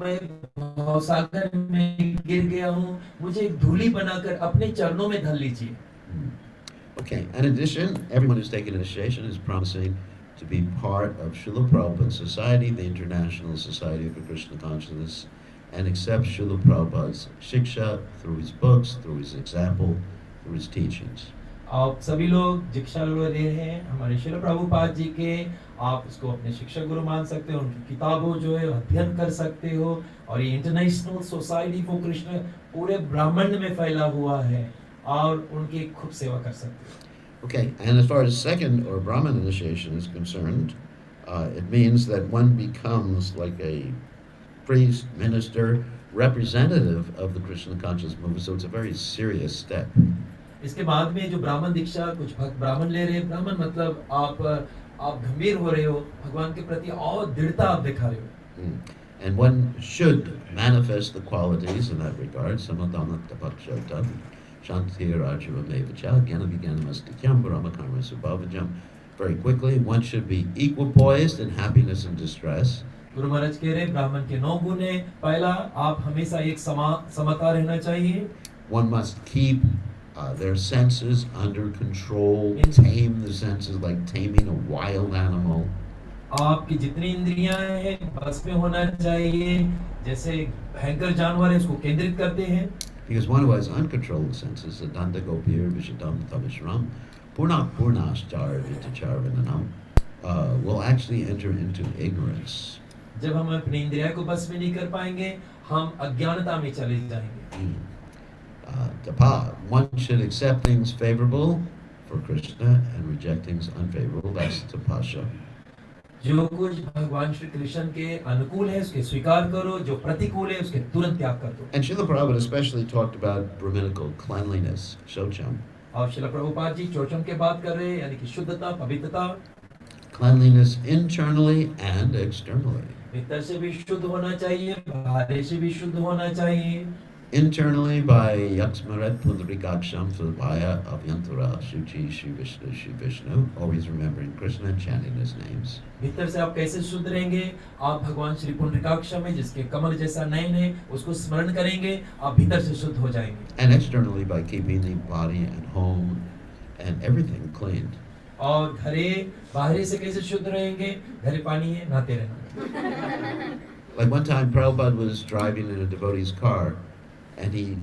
मैं भवसागर में गिर गया हूँ, मुझे एक धूली बनाकर अपने चरणों में धर लीजिए। Okay, in addition, everyone who's taken initiation is promising to be part of Srila Prabhupada's society, the International Society for Krishna Consciousness, and accept Srila Prabhupada's shiksha through his books, through his example, through his teachings. आप सभी लोग दीक्षा ले रहे हैं हमारे श्रील प्रभुपाद जी के, आप उसको अपने शिक्षक गुरु मान सकते हो, उनकी किताबों जो है अध्ययन कर सकते हो, और ये इंटरनेशनल सोसाइटी फॉर कृष्ण पूरे ब्रह्मांड में फैला हुआ है, और उनकी खूब सेवा कर सकते हो। Okay, and as far as second or Brahman initiation is concerned, it means that one becomes like a priest, minister, representative of the Krishna conscious movement. So it's a very serious step. इसके बाद में जो ब्राह्मण दीक्षा, कुछ भक्त ब्राह्मण ले रहे हैं, ब्राह्मण मतलब आप गंभीर हो रहे हो, भगवान के प्रति और दृढ़ता आप दिखा रहे हो। And one should manifest the qualities in that regard. Samadhanatapakshotam, Shantirajavamevacha, Gyanavijnanamastikam, Brahmakarma Subhavajam. Very quickly, one should be equipoised in happiness and distress. Guru Maharaj कह रहे हैं ब्राह्मण के 9 गुण है। पहला, आप हमेशा एक समता रहना चाहिए। One must keep their senses under control, tame the senses like taming a wild animal. आपकी जितनी इंद्रियां हैं बस में होना चाहिए, जैसे भयंकर जानवर है उसको केंद्रित करते हैं। Because one who has uncontrolled senses, Adanta Gopir Vishadam Tamishram, Purnat Purnaschar Vitacharvananam, will actually enter into ignorance. जब हम अपनी इंद्रियों को बस में नहीं कर पाएंगे, हम अज्ञानता में चले जाएंगे। Tapa, one should accept things favorable for Krishna and reject things unfavorable. That's tapasya. जो कुछ भगवान श्री कृष्ण के अनुकूल है उसके स्वीकार करो, जो प्रतिकूल है उसके तुरंत त्याग कर दो। And Srila Prabhupada especially talked about Brahminical cleanliness, shocham. और श्रील प्रभुपाद जी चोचम के बात कर रहे हैं, यानी कि शुद्धता, पवित्रता। Cleanliness internally and externally. भीतर से भी शुद्ध होना चाहिए, बाहर से भी शुद्ध होना चाहिए। Internally by Yaksmaret Pundarikaksham Philbaya Abhyantara Shuchi Shri Vishnu, always remembering Krishna and chanting his names. भीतर से आप कैसे शुद्ध रहेंगे? आप भगवान श्री पुंडरीकाक्ष में जिसके कमल जैसा नयन है उसको स्मरण करेंगे, आप भीतर से शुद्ध हो जाएंगे। And externally by keeping the body and home and everything cleaned. और घरे बाहरी से कैसे शुद्ध रहेंगे? घरे पानी है, नहाते रहना। Like one time Prabhupada was driving in a devotee's car and he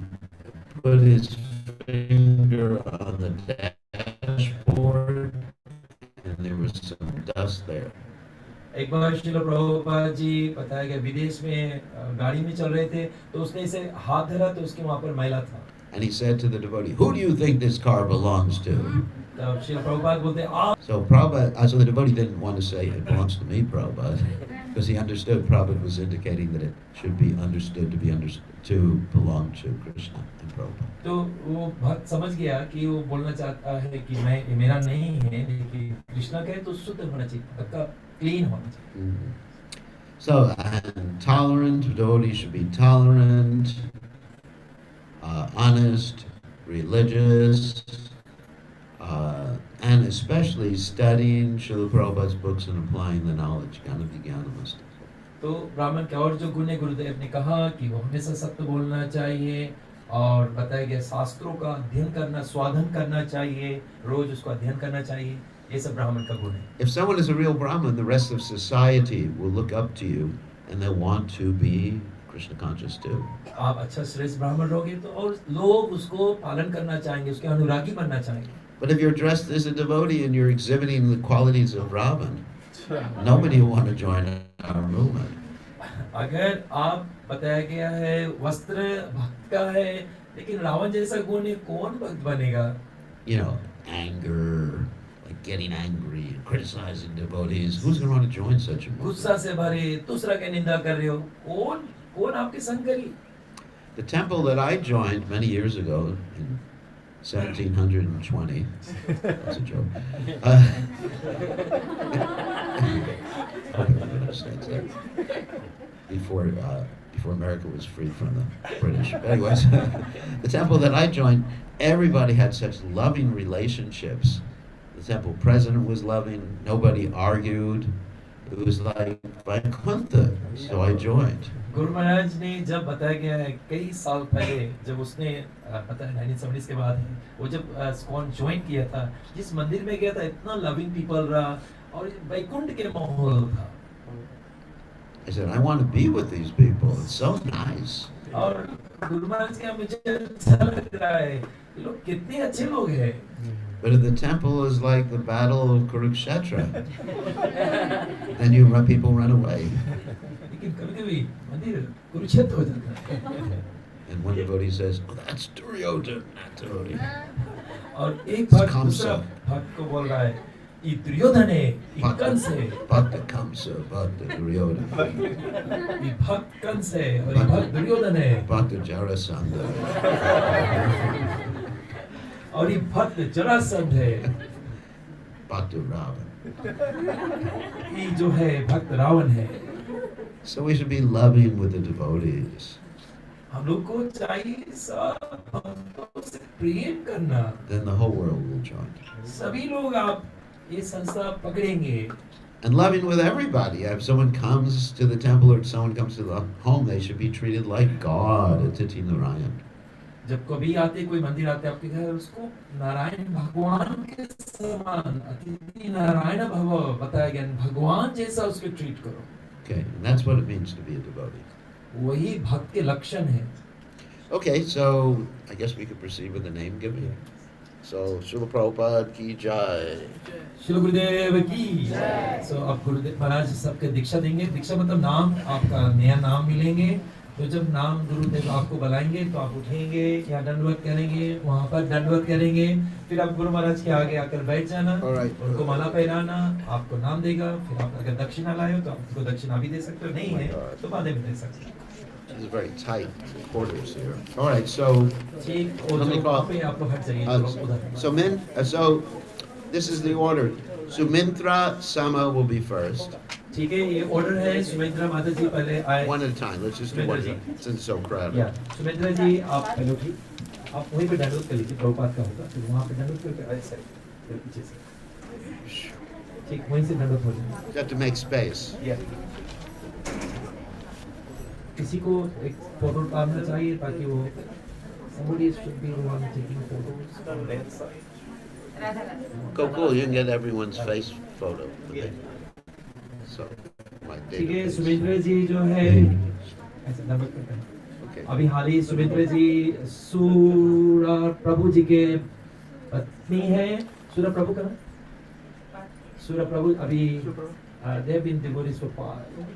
put his finger on the dashboard and there was some dust there. एक बार श्रील प्रभुपाद जी बताया गया विदेश में गाड़ी में चल रहे थे, तो उसने इसे हाथ धरा तो उसके वहां पर मैला था। And he said to the devotee, "Who do you think this car belongs to?" तब श्रील प्रभुपाद बोलते आप। So Prabhupada, so the devotee didn't want to say it belongs to me, Prabhupada, because he understood Prabhupada was indicating that it should be understood to belong to Krishna and Prabhupada. तो वो भक्त समझ गया कि वो बोलना चाहता है कि मैं ये मेरा नहीं है, लेकिन कृष्णा कहे तो शुद्ध होना चाहिए, पक्का क्लीन होना चाहिए। So, and tolerant, devotees should be tolerant, honest, religious, and especially studying Srila Prabhupada's books and applying the knowledge. तो ब्राह्मण के और जो गुण है, गुरुदेव ने कहा कि वो हमेशा सत्य बोलना चाहिए, और बताया गया शास्त्रों का अध्ययन करना, स्वाधन करना चाहिए, रोज उसको अध्ययन करना चाहिए। ये सब ब्राह्मण का गुण है। If someone is a real Brahmin, the rest of society will look up to you and they want to be Krishna conscious too. आप अच्छा श्रेष्ठ ब्राह्मण रहोगे तो और लोग उसको पालन करना चाहेंगे, उसके अनुरागी बनना चाहेंगे। But if you're dressed as a devotee and you're exhibiting the qualities of Ravan, nobody will want to join our movement. अगर आप बताया गया है वस्त्र भक्त का है, लेकिन रावण जैसा गुण है, कौन भक्त बनेगा? You know, anger, like getting angry and criticizing devotees. Who's going to want to join such a movement? गुस्सा से भरे, दूसरा की निंदा कर रहे हो, कौन आपके संग करी? The temple that I joined many years ago in 1720. That's a joke. Hope everyone understands that. before America was free from the British. But anyways, the temple that I joined, everybody had such loving relationships. The temple president was loving. Nobody argued. It was like Vaikuntha. So I joined. Guru Maharaj ने जब बताया गया है कई साल पहले जब उसने पता है 1970 के बाद है वो जब स्कॉन ज्वाइन किया था जिस मंदिर में गया था इतना लविंग पीपल रहा और वैकुंठ के माहौल था. I said, I want to be with these people. It's so nice. और गुरु महाराज के मुझे अच्छा लग रहा है ये लोग कितने अच्छे लोग हैं. But if the temple is like the battle of Kurukshetra, then you people run away. लेकिन कभी-कभी मंदिर कुरुक्षेत्र हो जाता है. And one devotee says, "Oh, that's Duryodhana, not devotee." और एक भक्त दूसरा भक्त को बोल रहा है ये दुर्योधन है ये कंस है. Bhakta Kamsa, Bhakta Duryodhana, ये भक्त कंस है और ये भक्त दुर्योधन है. Bhakta Jarasandha, और ये भक्त जरासंध है. Bhakta Ravana. ये जो है भक्त रावण है. So we should be loving with the devotees. हम लोग को चाहिए सब भक्तों से प्रेम करना. Then the whole world will join. सभी लोग आप ये संस्था पकड़ेंगे. And loving with everybody. If someone comes to the temple or someone comes to the home, they should be treated like God, Atiti Narayan. जब कभी आते कोई मंदिर आते आपके घर उसको नारायण भगवान के समान अतिथि नारायण भव बताया गया. भगवान जैसा उसको ट्रीट करो. Okay, and that's what it means to be a devotee. वही भक्त के लक्षण है. Okay, so I guess we could proceed with the name giving. So, Srila Prabhupada ki jai. Shri Gurudev की. So अब गुरुदेव महाराज सबके दीक्षा देंगे. दीक्षा मतलब नाम आपका नया नाम मिलेंगे. तो जब नाम गुरुदेव आपको बुलाएंगे तो आप उठेंगे या दंडवत करेंगे वहाँ पर दंडवत करेंगे. फिर आप गुरु महाराज के आगे आकर बैठ जाना. उनको माला पहनाना. आपको नाम देगा. फिर आप अगर दक्षिणा लाए हो तो आपको दक्षिणा भी दे सकते हो. नहीं है तो बाद में दे सकते हो. This is very tight quarters here. All right, so ठीक. और let me जो call. वहाँ पे आप लोग हट जाइए. उधर. So this is the order. Sumintra Sama will be first. ठीक है ये ऑर्डर है. सुमित्रा माता जी पहले आए. One at a time. Let's just do one at a time since it's so crowded. या सुमित्रा जी आप पहले उठिए. आप वहीं पे दंडवत कर लीजिए. प्रभुपाद का होगा फिर वहाँ पे दंडवत करके ऐसे फिर पीछे से. ठीक वहीं से दंडवत हो जाए. You have to make space. या किसी को एक फोटो उतारना चाहिए ताकि वो somebody should be the one taking photos from that side. Cool. You can get everyone's face photo. Okay. So, my ठीक है. database. सुमित्रा जी जो है ऐसे दंडवत करते हैं. Okay. अभी हाल ही सुमित्रा जी सूरा प्रभु जी के पत्नी है. सूरा प्रभु का सूरा प्रभु अभी they have been devotees for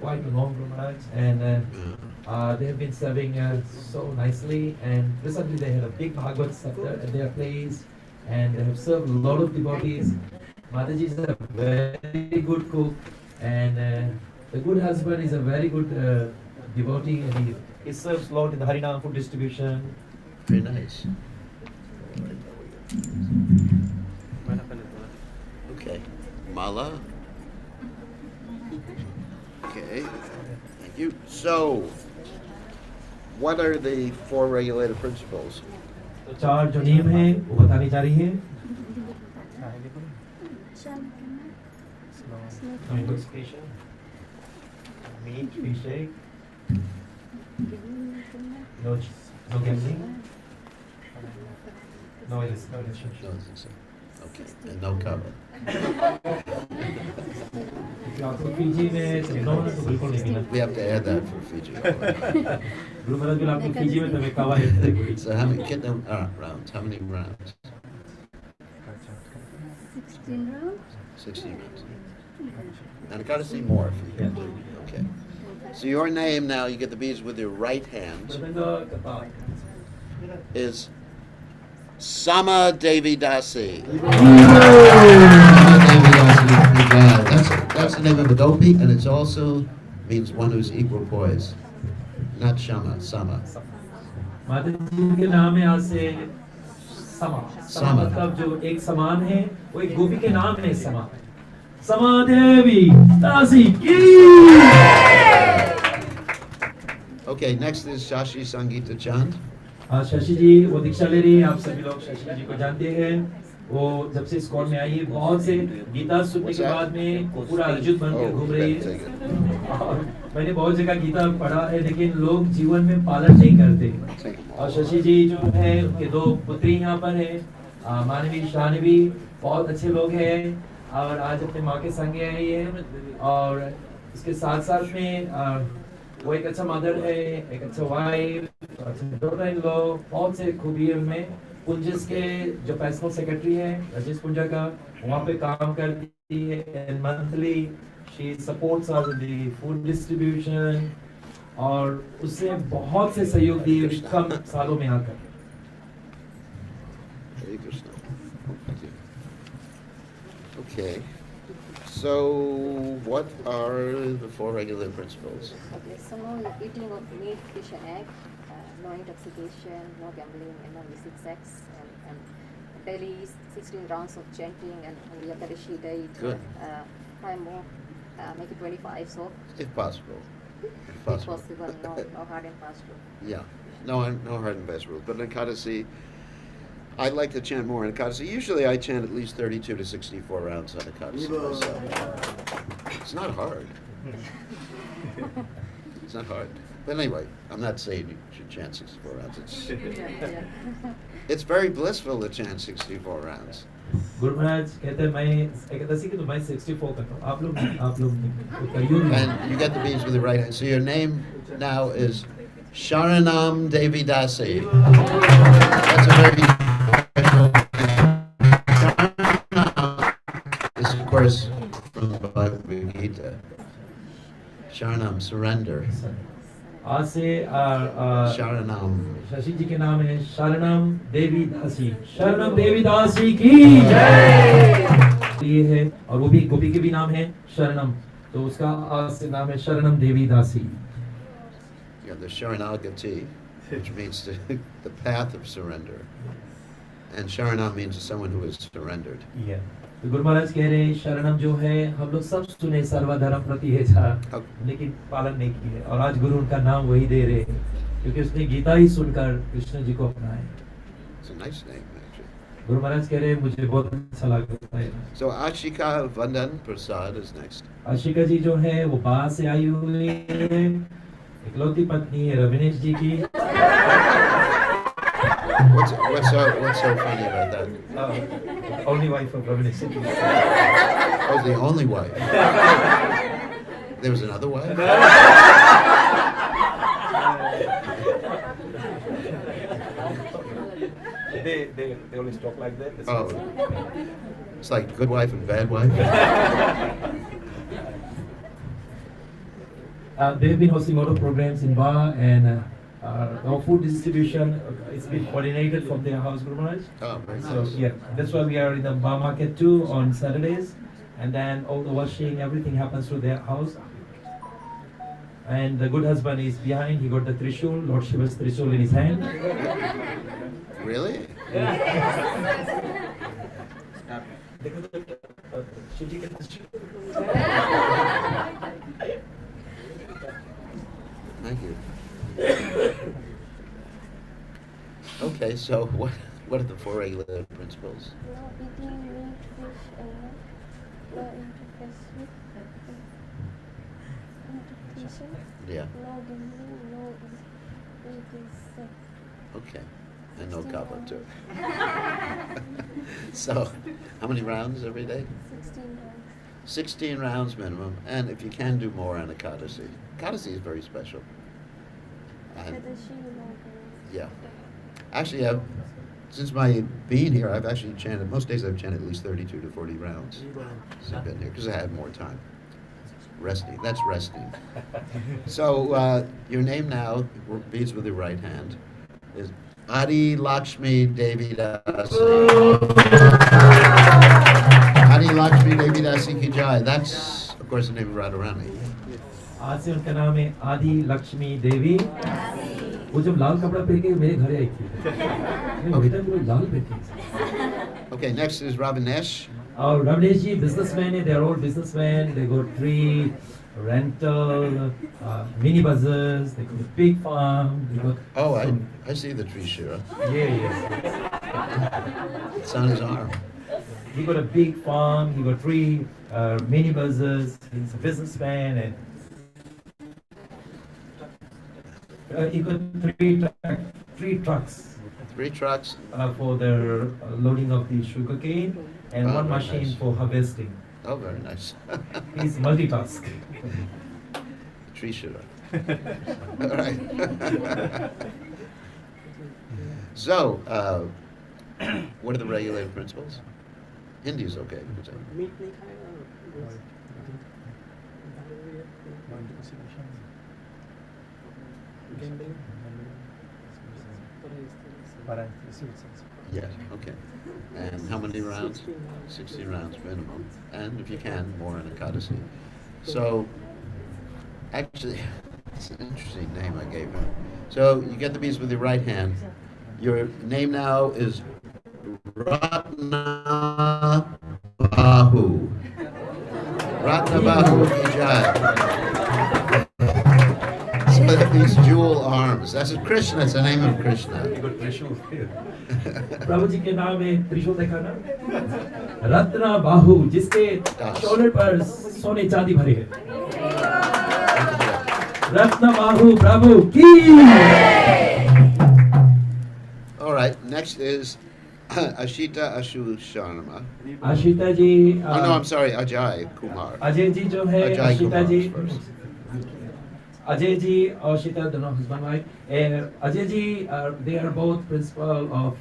quite a long time, and they have been serving so nicely. And recently they had a big Bhagavad Sapta at their place, and they have served a lot of devotees. Mataji is a very good cook, and the good husband is a very good devotee, and he serves a lot in the Harinam food distribution. Very nice. Okay. Mala. Okay. Thank you. So, what are the four regulative principles? तो चार जो नियम है वो बतानी जा रही है. No intoxication, meat, fish, egg, no gambling, no relationship. Okay. And no cover. आपको फीजी में समझाओ ना तो बिल्कुल नहीं मिला. We have to add that for Fiji. Guru Maharaj बिल्कुल आपको फीजी में तभी कावा है. So how many get them rounds? How many rounds? 16 rounds. 16 rounds. And I got to see more if you can do. Okay. So your name now, you get the beads with your right hand, is Sama Devi Dasi. That's the name of the gopi, and it also means one who's equal poise. Not Shama, Sama. माता जी के नाम है आज से समा. समा मतलब जो एक समान है वो एक गोपी के नाम है समा. समा देवी दासी की. Okay, next is Shashi Sangita Chand. Shashi जी वो दीक्षा ले रही है, आप सभी लोग शशि जी को जानते हैं। वो जब से इस कॉल में आई है, बहुत से गीता सुनने के बाद में पूरा अर्जुन बन के घूम रही है। और मैंने बहुत जगह गीता पढ़ा है, लेकिन लोग जीवन में पालन नहीं करते। और शशि जी जो है, उनके दो पुत्री यहाँ पर है, मानवी शानवी, बहुत अच्छे लोग हैं और आज अपने माँ के संग आई है। और इसके साथ साथ में वो एक अच्छा मदर है, एक अच्छा वाइफ, डॉटर इन लॉ, बहुत से खूबी है उनमें। पुंजिस के जो पर्सनल सेक्रेटरी है राजेश पुंजा का, वहाँ पे काम करती है and monthly she supports us in the food distribution, और उससे बहुत से सहयोग दिए कम सालों में आकर। Hare Krishna. Thank you. Okay. So, what are the four regular principles? Okay, so no eating of meat, fish and egg, no intoxication, no gambling, and no illicit sex, and daily 16 rounds of chanting, and on the Ekadashi date, Good. 5 more, make it 25, so If possible. if possible, no hard and fast rule. Yeah. No hard and fast rules. But in Ekadasi, I like to chant more in Ekadasi. Usually I chant at least 32 to 64 rounds on Ekadasi myself. It's not hard. It's not hard. But anyway, I'm not saying you should chant 64 rounds. It's very blissful to chant 64 rounds. Guru Maharaj कहते हैं मैं एकादशी की तो मैं 64 करता हूँ, आप लोग नहीं करियो। And you get the beads with the right hand. So your name now is Sharanam Devi Dasi. That's a very special name. This is, of course, from the Bhagavad Gita. Sharanam, surrender. आज से Sharanam. Shashi जी के नाम है शरणम देवी दासी। शरणम देवी दासी की जय। ये है, और वो भी गोपी के भी नाम है शरणम, तो उसका आज से नाम है शरणम देवी दासी। You have the Sharanagati, which means the path of surrender. And Sharanam means someone who is surrendered. तो गुरु महाराज कह रहे हैं शरणम जो है, हम लोग सब सुने सर्वधर्म प्रति है छा, लेकिन पालन नहीं किए, और आज गुरु उनका नाम वही दे रहे हैं, क्योंकि उसने गीता ही सुनकर कृष्ण जी को अपनाया। It's a nice name, actually. Guru Maharaj कह रहे हैं मुझे बहुत अच्छा लगता है। So Ashika Vandan Prasad is next. Ashika जी जो है वो बाहर से आई हुई है, इकलौती पत्नी है रविनेश जी की। What's so funny about that? Only wife of Ravinesh ji. Oh, the only wife. There was another wife? They always talk like that. Oh. It's like good wife and bad wife? They have been hosting a lot of programs in Ba, and our food distribution it's been coordinated from their house, Guru Maharaj. Oh, very So nice. yeah, that's why we are in the Ba market too on Saturdays, and then all the washing, everything happens through their house. And the good husband is behind. He got the Trishul, Lord Shiva's Trishul in his hand. Really? Thank you. Okay, so what are the four regular principles? No eating meat, fish, and no intoxication, Yeah. no gambling, no illicit sex. Okay. And no kava too. So, how many rounds every day? 16 rounds. 16 rounds minimum, and if you can do more on Ekadasi. Ekadasi is very special. And Ekadashi, no yeah. Actually, since my being here, I've actually chanted, most days I've chanted at least 32 to 40 rounds since I've been here, because I had more time. Resting, that's resting. So, your name now, beads with your right hand, is Adi Lakshmi Devi Dasi. Adi Lakshmi Devi Dasi Ki Jai. That's, of course, the name of Radharani. आज से उनका नाम है आदि लक्ष्मी देवी। वो जब लाल कपड़ा पहन के मेरे घर आई थी, मैं बेटा तुम लाल पहन के। Okay, next is Ravinesh. और रविनेश जी बिजनेसमैन है, they are all businessmen. They got 3 rental, mini buses, they got a big farm, they got Oh, so many. I see the tree Shira. Yes. It's on his arm. He got a big farm, he got three mini buses, he's a businessman, and he got three trucks 3 trucks. for the loading of the sugarcane and Oh, one very machine nice. for harvesting. Oh, very nice. He's multitask. Tree Shira. All right. So, what are the regulative principles? Hindi is okay. because Yeah, okay. And how many rounds? 16 rounds minimum. And if you can, more in Ekadasi. So, actually, it's an interesting name I gave him. So, you get the beads with your right hand. Your name now is Ratna Bahu. Ratna Bahu Vijay. So that means jewel arms. That's a Krishna, it's the name of Krishna. प्रभु जी के नाम है त्रिशूल देखा ना रत्ना बाहु जिसके shoulder पर सोने चांदी भरे है रत्ना बाहु प्रभु की All right, next is Ashita Ashu Sharma. Ashita ji Oh no, I'm sorry, Ajay Kumar. Ajay ji जो है Ajay आशिता Kumar जी first. अजय जी और शीता दोनों husband wife and Ajay ji they are both principal of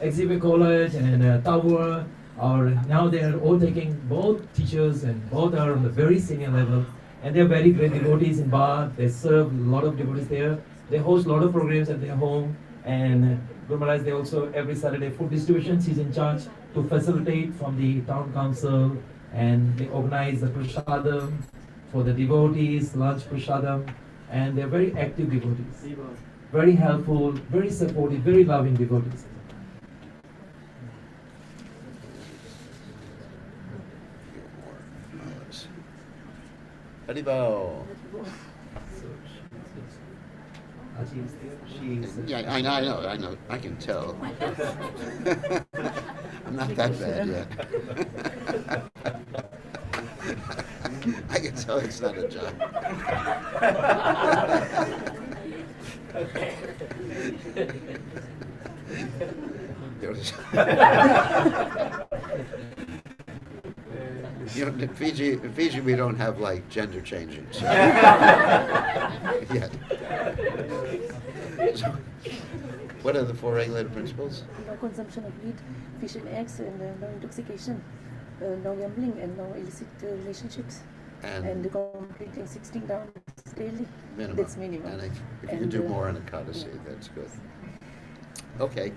Xavier College and Tower or now they are all taking both teachers and both are on the very senior level and they are very great devotees in Bath. They serve a lot of devotees there. They host a lot of programs at their home and Guru Maharaj, they also every Saturday food distribution she's in charge to facilitate from the town council and they organize the prasadam for the devotees, lunch prasadam, and they're very active devotees. Very helpful, very supportive, very loving devotees. Haribol. Yeah, I know. I can tell. I'm not that bad yet. I can tell it's not a job. You know, in Fiji, we don't have like gender changing. So. Yet. So, what are the 4 regulative principles? No consumption of meat, fish and eggs, and no intoxication, no gambling, and no illicit relationships. And completing 16 rounds daily. Minimum. That's minimum. And if you can do more in a Ekadasi, that's good. Okay.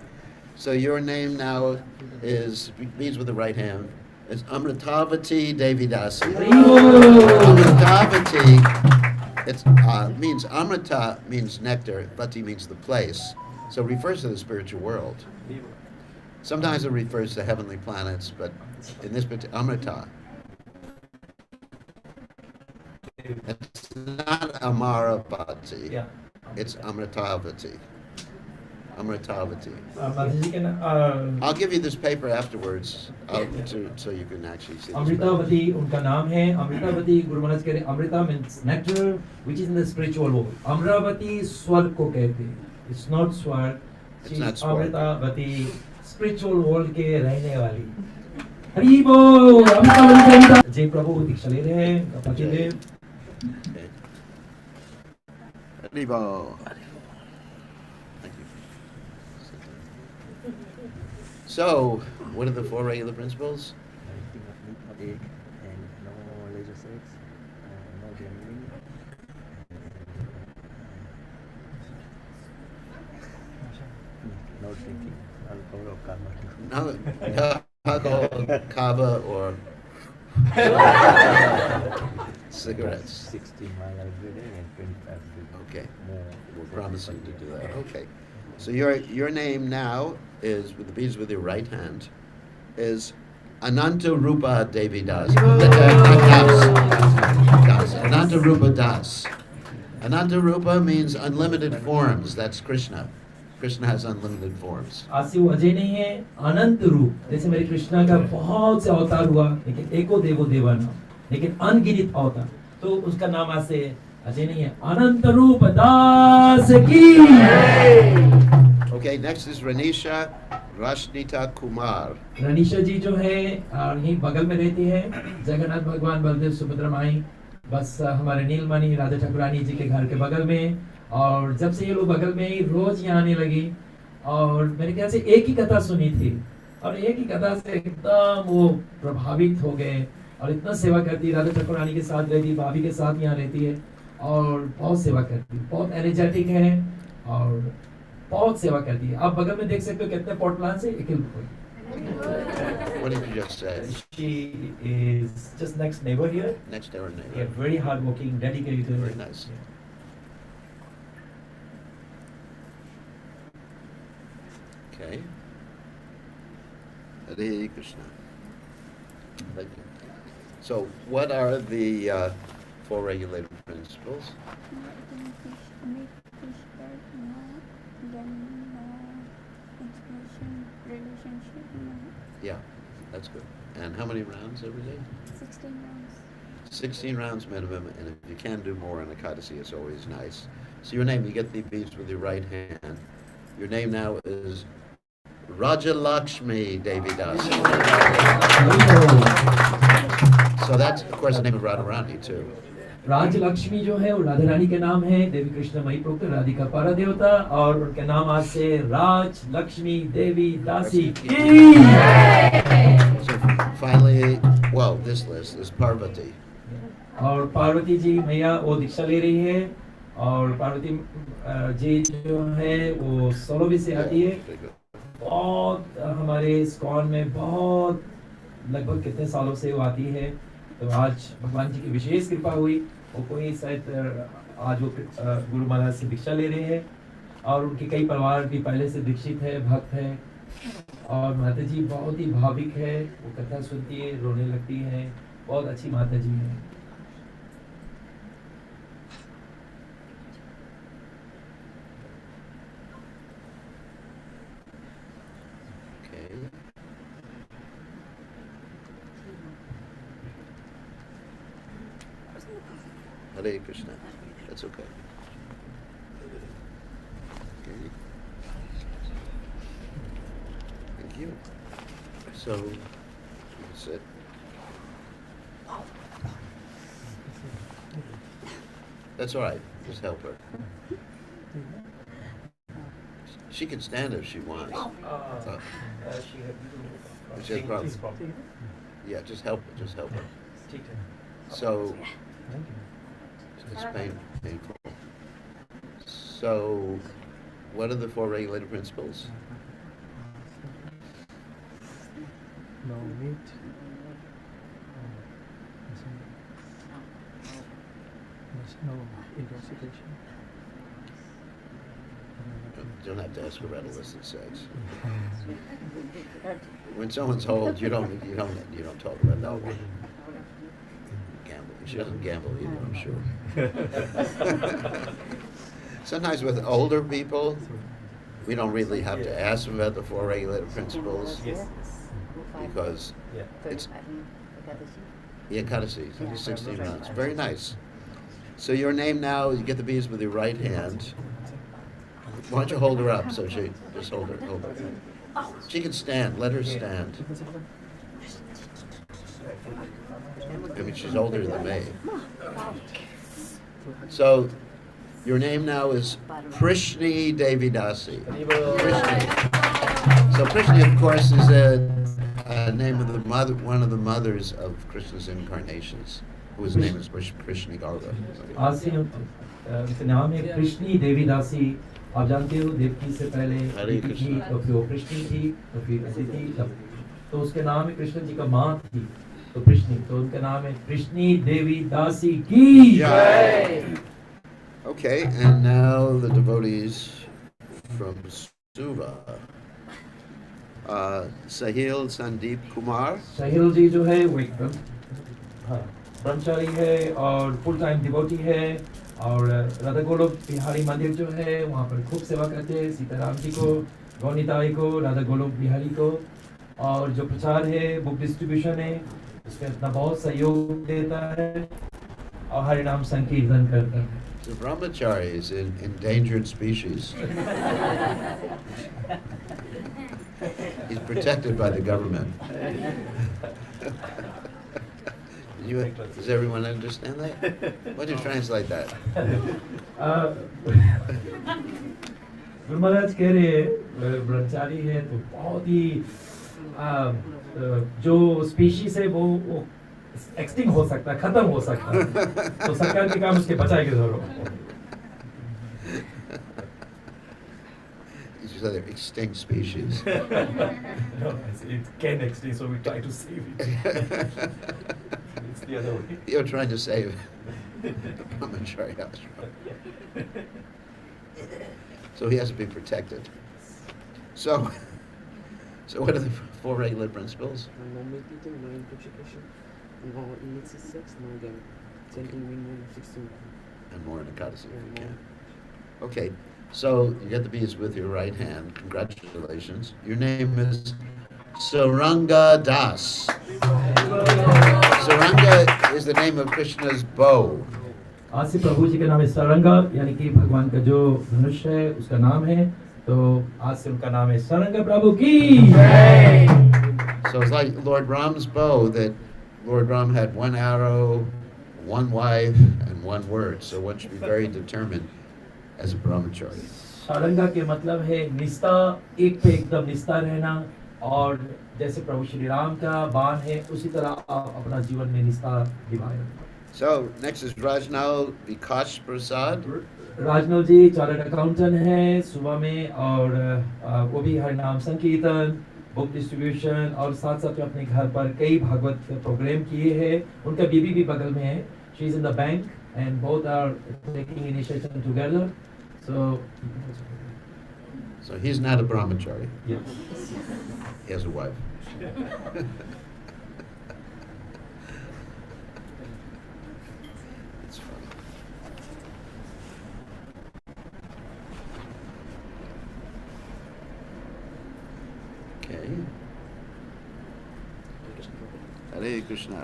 So your name now is, means with the right hand, is Amritavati Devidasi. Amritavati, it means Amrita means nectar, Vati means the place. So it refers to the spiritual world. Sometimes it refers to heavenly planets, but in this particular, Amrita. It's not Amarapati. Yeah. It's Amritavati. Amritavati. Mataji ji can I'll give you this paper afterwards, so you can actually see this. Amritavati उनका नाम है Amritavati Guru Maharaj कह रहे Amrita means nectar which is in the spiritual world. Amravati स्वर्ग को कहते हैं. It's not स्वर्ग. It's not स्वर्ग. Amritavati spiritual world के रहने वाली. हरि बोल Amritavati जय प्रभु दीक्षा ले रहे हैं पतिदेव. Okay. Haribo. Thank you. So, what are the 4 regular principles? And no leisure sex, no gambling, no drinking alcohol or kava. No alcohol, kava, or cigarettes. 60 miles every day and 25 every day. Okay. More. We're promising to do that. Okay. So your name now is, with the beads with your right hand, is Ananta Rupa Devi Das. Ananta Rupa Das. Ananta Rupa means unlimited forms. That's Krishna. Krishna has unlimited forms. आसी वो अजय नहीं है, अनंत रूप। जैसे मेरे कृष्णा का बहुत से अवतार हुआ, लेकिन एको देवो देवाना, लेकिन अनगिनत अवतार, तो उसका नाम आज से अजय नहीं है, अनंत रूप दास की। Okay, next is Ranisha Rashnita Kumar. रनीशा जी जो है यहीं बगल में रहती है, जगन्नाथ भगवान बलदेव सुभद्रा माई, बस हमारे नीलमणि राधा ठाकुरानी जी के घर के बगल में। और जब से ये लोग बगल में ही रोज यहाँ आने लगी, और मेरे ख्याल से एक ही कथा सुनी थी, और एक ही कथा से एकदम वो प्रभावित हो गए, और इतना सेवा करती, राधा ठाकुरानी के साथ रहती, भाभी के साथ यहाँ रहती है, और बहुत सेवा करती, बहुत एनर्जेटिक है, और बहुत सेवा करती है। आप बगल में देख सकते हो कितने पॉट प्लांट्स है, एक What did you just say? She is just next neighbor here. Next door neighbor. Yeah, very hardworking, dedicated. Very nice. Okay. Hare Krishna. Thank you. So, what are the four regulative principles? Yeah, that's good. And how many rounds every day? 16 rounds. 16 rounds minimum, and if you can do more on Ekadasi, it's always nice. So your name, you get the beads with your right hand. Your name now is Raja Lakshmi Devi Das. So that's, of course, the name of Radharani too. राज लक्ष्मी जो है वो राधा रानी के नाम है, देवी कृष्ण मई प्रोक्त राधिका पारा देवता, और उनके नाम आज से राज लक्ष्मी देवी दासी की। So finally, well, this list is Parvati. और पार्वती जी मैया वो दीक्षा ले रही है, और पार्वती जी जो है वो सोलोवी से आती है। बहुत हमारे स्कॉन में बहुत लगभग कितने सालों से वो आती है, तो आज भगवान जी की विशेष कृपा हुई, वो कोई शायद आज वो गुरु महाराज से दीक्षा ले रहे हैं, और उनके कई परिवार भी पहले से दीक्षित है, भक्त है, और माता जी बहुत ही भाविक है, वो कथा सुनती है, रोने लगती है, बहुत अच्छी माता जी है। Hare Krishna. That's okay. Okay. Thank you. So, you can sit. That's all right. Just help her. She can stand if she wants. She has problems. Yeah, just help her. Just help her. So, it's painful. So, what are the four regulative principles? No meat. There's no intoxication. You don't have to ask her about illicit sex. When someone's old, you don't talk about no gambling. She doesn't gamble either, I'm sure. Sometimes with older people, we don't really have to ask them about the four regulative principles because it's Ekadasi, 16 rounds. Very nice. So your name now, you get the beads with your right hand. Why don't you hold her up so she just hold her. She can stand. Let her stand. I mean, she's older than me. So your name now is Prishni Devi Dasi. Prishni. So Prishni, of course, is a name of the mother, one of the mothers of Krishna's incarnations, whose name is Krishna Goswami. उनका नाम है कृष्णी देवी दासी। आप जानते हो देवकी से पहले अदिति थी, तो फिर वो कृष्णी थी, तो फिर अदिति, तो उसके नाम है कृष्ण जी का माँ थी, तो कृष्णी, तो उनका नाम है कृष्णी देवी दासी की जय। Okay, and now the devotees from Suva. Sahil Sandeep Kumar. साहिल जी जो है वो एक ब्रह्मचारी है और फुल टाइम डिवोटी है और राधा गोलोक बिहारी मंदिर जो है वहाँ पर खूब सेवा करते हैं सीताराम जी को, गौनीताई को, राधा गोलोक बिहारी को। और जो प्रचार है, बुक डिस्ट्रीब्यूशन है, उसमें अपना बहुत सहयोग देता है और हरि नाम संकीर्तन करता है। The brahmachari is an endangered species. He's protected by the government. Does everyone understand that? Why do you translate that? Guru Maharaj कह रहे हैं ब्रह्मचारी है तो बहुत ही जो स्पीशीज है वो एक्सटिंक्ट हो सकता है, खत्म हो सकता है, तो सरकार के काम उसके बचाए के जरूर। These are extinct species. No, it can extinct, so we try to save it. It's the other way. You're trying to save the brahmachari ashram. So he has to be protected. So what are the four regular principles? No meditating, no intoxication, no illicit sex, no gambling. Chanting minimum 16. And more in Ekadasi if you Yeah, can. more. Okay, so you get the beads with your right hand. Congratulations. Your name is Saranga Das. Saranga is the name of Krishna's bow. आज से प्रभु जी का नाम है सरंगा, यानी कि भगवान का जो धनुष है उसका नाम है, तो आज से उनका नाम है सरंगा प्रभु की। So it's like Lord Ram's bow, that Lord Ram had one arrow, one wife, and one word. So one should be very determined as a brahmachari. सरंगा के मतलब है निष्ठा, एक पे एकदम निष्ठा रहना, और जैसे प्रभु श्री राम का बाण है उसी तरह आप अपना जीवन में निष्ठा निभाएं। So next is Rajnal Vikas Prasad. Rajnal ji chartered accountant है सुबह में, और वो भी हर नाम संकीर्तन, बुक डिस्ट्रीब्यूशन और साथ साथ में अपने घर पर कई भागवत प्रोग्राम किए हैं। उनका बीबी भी बगल में है, she is in the bank and both are taking initiative together. So he's not a brahmachari. Yes. He has a wife. It's funny. Okay. Hare Krishna.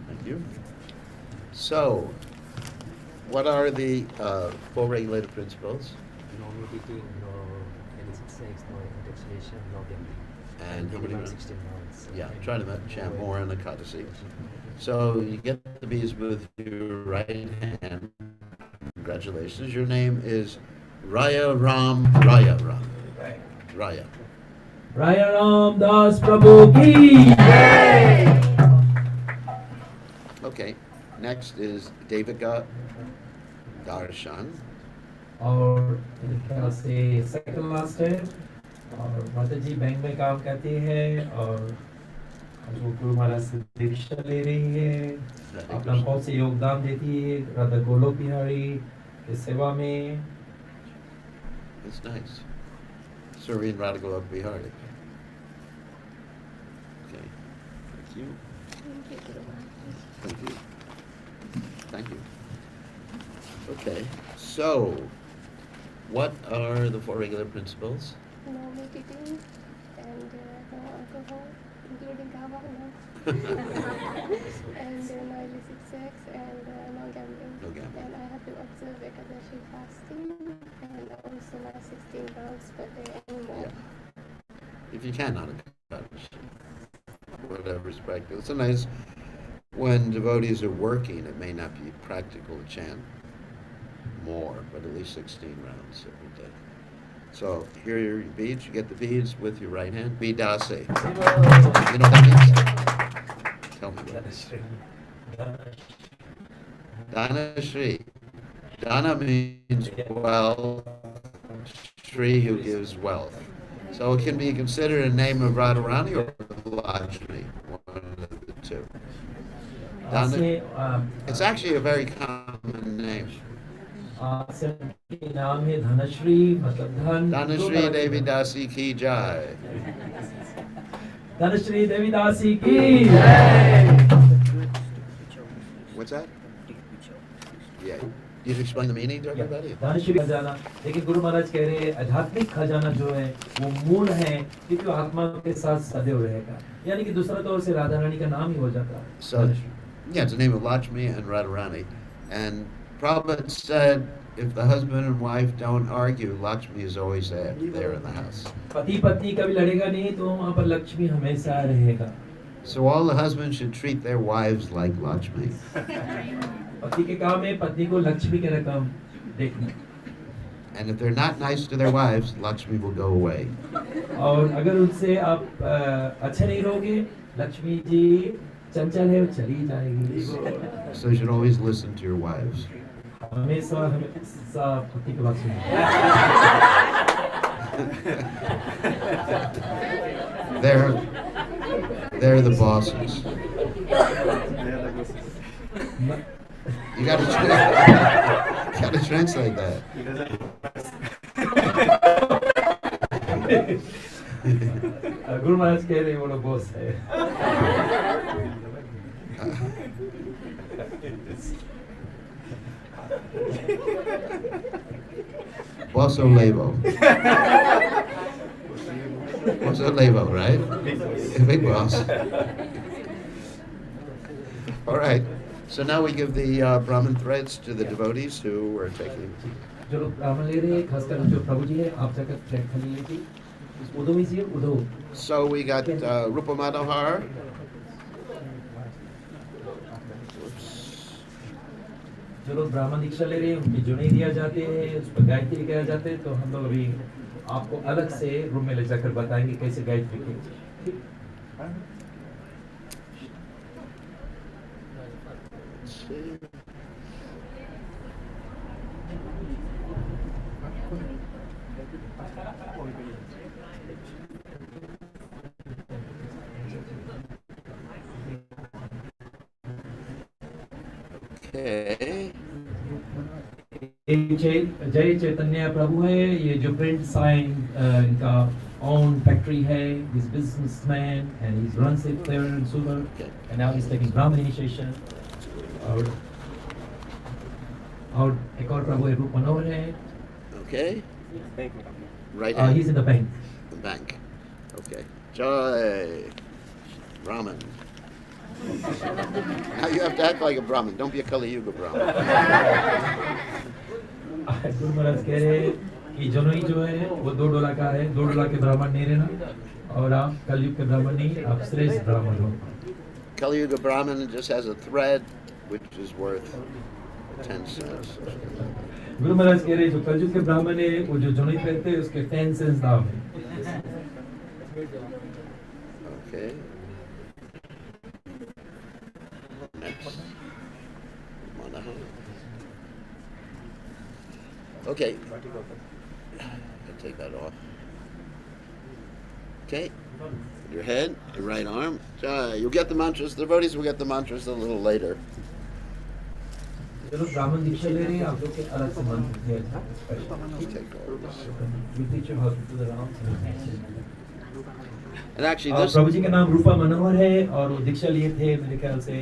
Thank you. So, what are the four regulative principles? No meditating, no illicit sex, no intoxication, no gambling. And how many minimum rounds? 16 rounds. Yeah, try to chant more in the Ekadasi. So you get the beads with your right hand. Congratulations. Your name is Raya Ram. Raya. Raya Ram Das Prabhu ki jai। Okay. Next is Devika Darshan. और मेरे ख्याल से second last है, और माता जी bank में काम करती है और वो गुरु महाराज से दीक्षा ले रही है, अपना बहुत से योगदान देती है राधा गोलोक बिहारी की सेवा में। That's nice. Serving Radha Golok Bihari. Okay. Thank you. Thank you. Thank you. Okay. So, what are the four regular principles? No meditating and no alcohol, including kava, no. And no illicit sex and no gambling. No gambling. And I have to observe Ekadashi fasting and also my 16 rounds per day and more. Yeah. If you can, not a whatever is practical. Sometimes when devotees are working, it may not be practical to chant more, but at least 16 rounds every day. So here are your beads. You get the beads with your right hand. Bidase. You know what that means? Tell me what it is. Dana Shri. Dana means wealth. Shri, who gives wealth. So it can be considered a name of Radharani or Lakshmi, one of the two. Dana, it's actually a very common name. आज के नाम है धनश्री, मतलब धन। Dhanashri Devi Dasi ki jai. Dhanashree देवी दासी की जय। What's that? Yeah. You can explain the meaning to everybody? Dhanashree खजाना, लेकिन गुरु महाराज कह रहे हैं आध्यात्मिक खजाना जो है वो मूल है, क्योंकि वो आत्मा के साथ सदैव रहेगा, यानी कि दूसरा तौर से राधा रानी का नाम ही हो जाता है। So, yeah, it's the name of Lakshmi and Radharani. And Prabhupada said, if the husband and wife don't argue, Lakshmi is always there in the house. पति पत्नी कभी लड़ेगा नहीं तो वहाँ पर लक्ष्मी हमेशा रहेगा। So all the husbands should treat their wives like Lakshmi. पति के काम है पत्नी को लक्ष्मी के रकम देखना। And if they're not nice to their wives, Lakshmi will go away. और अगर उनसे आप अच्छे नहीं रहोगे, लक्ष्मी जी चंचल है, चली जाएगी। So you should always listen to your wives. हमेशा पति की बात सुनिए। They're the bosses. You gotta translate that. Guru Maharaj कह रहे हैं वो लोग बॉस है। Bosso Levo. Bosso Levo, right? Big boss. All right. So now we give the Brahmin threads to the devotees who were taking. जो लोग ब्राह्मण ले रहे हैं, खासकर जो प्रभु जी है, आप जाकर ट्रैक कर लीजिए। इस उदो में से उदो। So we got Rupa Manohar. जो लोग ब्राह्मण दीक्षा ले रहे हैं, उनकी जुड़े दिया जाते हैं, उस पर गायत्री किया जाते हैं, तो हम लोग अभी आपको अलग से रूम में ले जाकर बताएंगे कैसे गायत्री की। Okay. जय चैतन्य प्रभु है, ये जो प्रिंट साइन इनका own factory है, he's businessman and he runs it there in Sumer, and now he's taking Brahman initiation. और एक और प्रभु है रूप मनोहर है। Okay. Right. He's in the bank. The bank. Okay. Jai. Brahmin. Now you have to act like a Brahmin. Don't be a Kali Yuga Brahmin. Guru Maharaj कह रहे हैं कि जनोई जो है वो $2 का है, $2 के ब्राह्मण नहीं रहना, और आप कलयुग के ब्राह्मण नहीं, आप श्रेष्ठ ब्राह्मण हो। Kali Yuga Brahmin just has a thread which is worth 10 cents. Guru Maharaj कह रहे हैं जो कलयुग के ब्राह्मण है वो जो जनोई पहनते हैं उसके 10 cents दाम है। Okay. Next. Manaha. Okay. I'll take that off. Okay. Your head, your right arm. You'll get the mantras. The devotees will get the mantras a little later. चलो ब्राह्मण दीक्षा ले रहे हैं, आप लोग के अलग से मंत्र दिया जाए। Take all this. We teach you how to do the rounds. And actually, और this. प्रभु जी का नाम रूपा मनोहर है, और वो दीक्षा लिए थे मेरे ख्याल से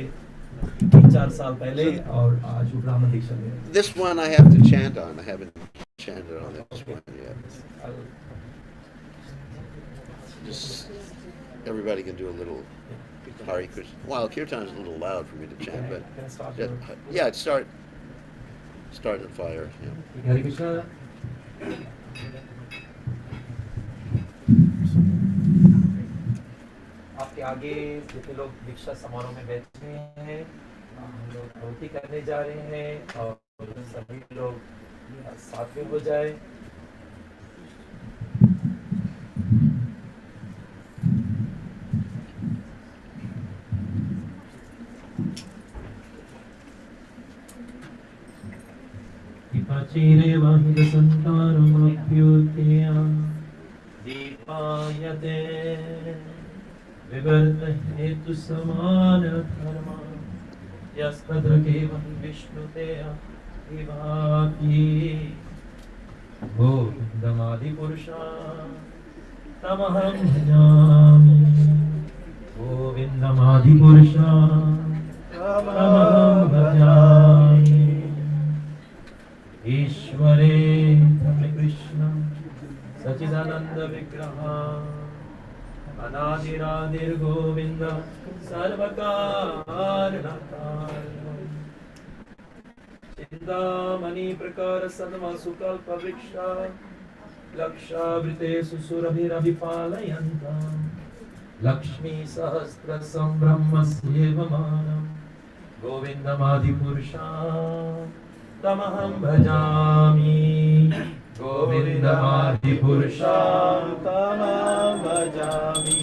3-4 साल पहले, और आज वो ब्राह्मण दीक्षा ले रहे हैं। This one I have to chant on. I haven't chanted on this one yet. Just everybody can do a little Hare Krishna. Well, kirtan is a little loud for me to chant, but Can I start? yeah, start the fire. Yeah. हरे कृष्णा। आपके आगे जितने लोग दीक्षा समारोह में बैठे हैं, हम लोग धोती करने जा रहे हैं, और सभी लोग साथ में हो जाए। दीपायते विवर्त हेतु समान धर्म यस्तद्र केवं विष्णुते गोविन्दमादिपुरुषं तमहं भजामि गोविन्दमादिपुरुषं तमहं भजामि ईश्वरे कृष्ण सच्चिदानंद विग्रह अनादिरादिर्गोविन्द सर्वकारणकारण चिन्तामणि प्रकार सन्मसुकल्प वृक्ष लक्षावृतेषु सुरभिरभिपालयन्तम् लक्ष्मी सहस्र संब्रह्मस्येवमानं गोविन्दमादिपुरुषं तमहं भजामि गोविन्दमादिपुरुषं तमहं भजामि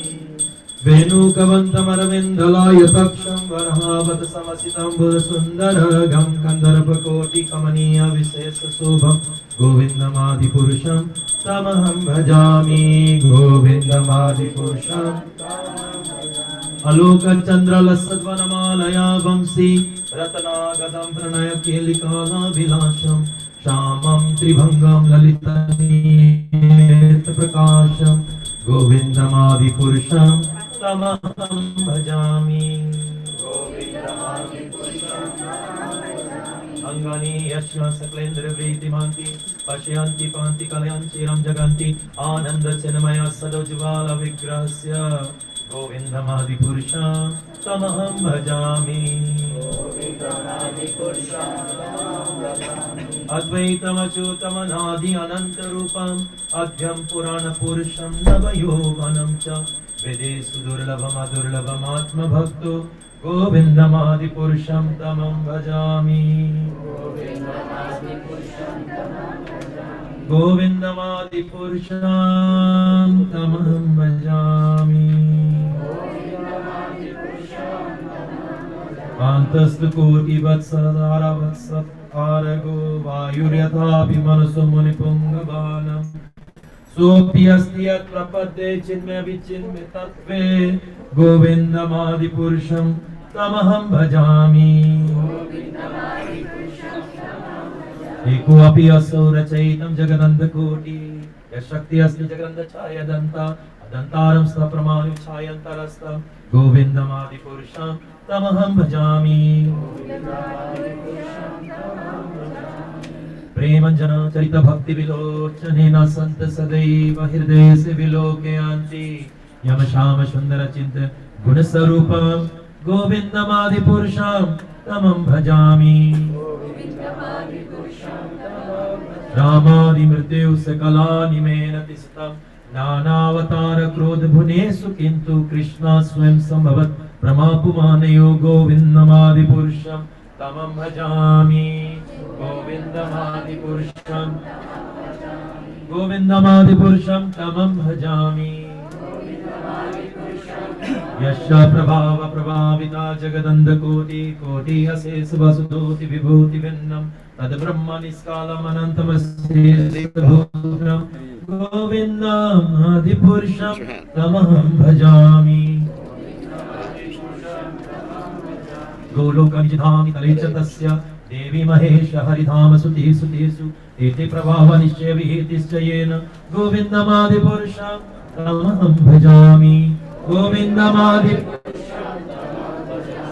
वेणुकवन्तमरविन्दलायतक्षं वरहावत समसितं बुधसुन्दरगं कन्दर्पकोटिकमनीय विशेषशोभं गोविन्दमादिपुरुषं तमहं भजामि गोविन्दमादिपुरुषं आलोकचन्द्रलसद्वनमालया वंशी रत्नागदं प्रणयकेलिकालाभिलाषं श्यामं त्रिभङ्गं ललितनेत्रप्रकाशं गोविन्दमादिपुरुषं तमहं भजामि अंगानि यस्य सकलेन्द्रवृत्तिमन्ति पश्यन्ति पान्ति कलयन् चिरं जगन्ति आनन्दचिन्मय सदोज्ज्वल विग्रहस्य गोविन्दमादिपुरुषं तमहं भजामि अद्वैतमच्युतमनादि अनन्तरूपम् अद्यं पुराणपुरुषं नवयौवनं च वेदेषु दुर्लभमदुर्लभमात्मभक्तो गोविन्दमादिपुरुषं तमं भजामि गोविन्दमादिपुरुषं तमं भजामि कान्तस्तु कोटिवत्सदारवत्सत्कारगो वायुर्यथापि मनसो मुनिपुङ्गबाणम् सोऽपि अस्ति यत्प्रपद्ये चिन्मय विचिन्मय तत्त्वे गोविन्दमादिपुरुषं तमहं भजामि एकोऽपि असौ रचयितं जगदन्तकोटि यशक्ति अस्ति जगदन्तछायदन्ता अदन्तारं सप्रमाणि छायन्तरस्तं गोविन्दमादिपुरुषं तमहं भजामि प्रेमञ्जन चरित भक्ति विलोचनेन सन्त सदैव हृदय से विलोकयन्ति यम श्याम सुंदर चिंत गुण स्वरूपं गोविन्दमादिपुरुषं तमं भजामि रामादि मृत्यु सकलानि मेन तिष्ठं नानावतार क्रोध भुनेषु किन्तु कृष्ण स्वयं संभवत् प्रमापुमानयो गोविन्दमादिपुरुषं तमं भजामि गोविन्दमादिपुरुषं तमं भजामि यस्य प्रभाव प्रभाविता जगदन्तकोटि कोटि अशेष वसुतोति विभूति भिन्नं तद् ब्रह्म निष्कालम् अनन्तमस्येदं गोविन्दमादिपुरुषं तमहं भजामि गोलोकनिधानि तले च तस्य देवी महेश हरिधाम सुतेषु एते प्रभाव निश्चय विहितिश्च येन गोविन्दमादिपुरुषं तमहं भजामि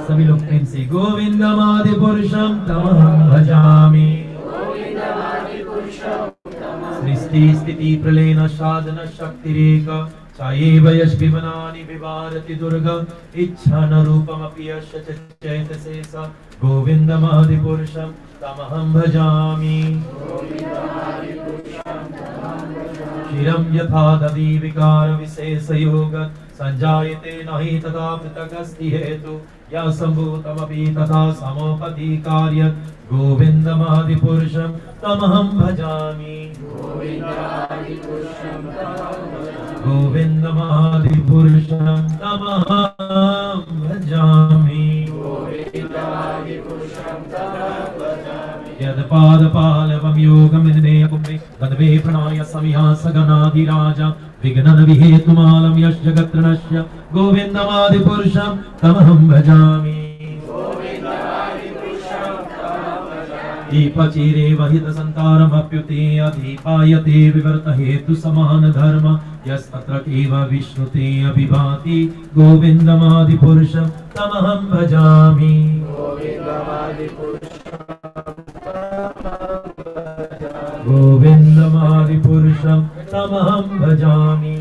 सभी लोग प्रेम से गोविन्दमादिपुरुषं तमहं भजामि सृष्टि स्थिति प्रलयन साधन शक्तिरेक सायैव यद्विमनानि विवारति दुर्गा इच्छान रूपमपि यस्य च चैतसेस गोविन्दमादिपुरुषं तमहं भजामि क्षीरं यथा दधि विकार विशेषयोग संजायते नहि तथा पृथगस्ति हेतु या सम्भूतमपि तथा समोपति कार्यत् गोविन्दमादिपुरुषं तमहं भजामि गोविन्दमादिपुरुषं तमहं भजामि यद्पादपालवं योगमिदनेयकुम्भे गद्वे प्रणय समिहासगणाधिराज विघ्नन विहेतुमालं यश्जगत्रणस्य गोविन्दमादिपुरुषं तमहं भजामि दीपचिरेव हितसन्तारमप्युते अधीपायते विवर्त हेतु समान धर्म यस्तत्र केव विष्णुते अभिभाति गोविन्दमादिपुरुषं तमहं भजामि गोविन्दमादिपुरुषं तमहं भजामि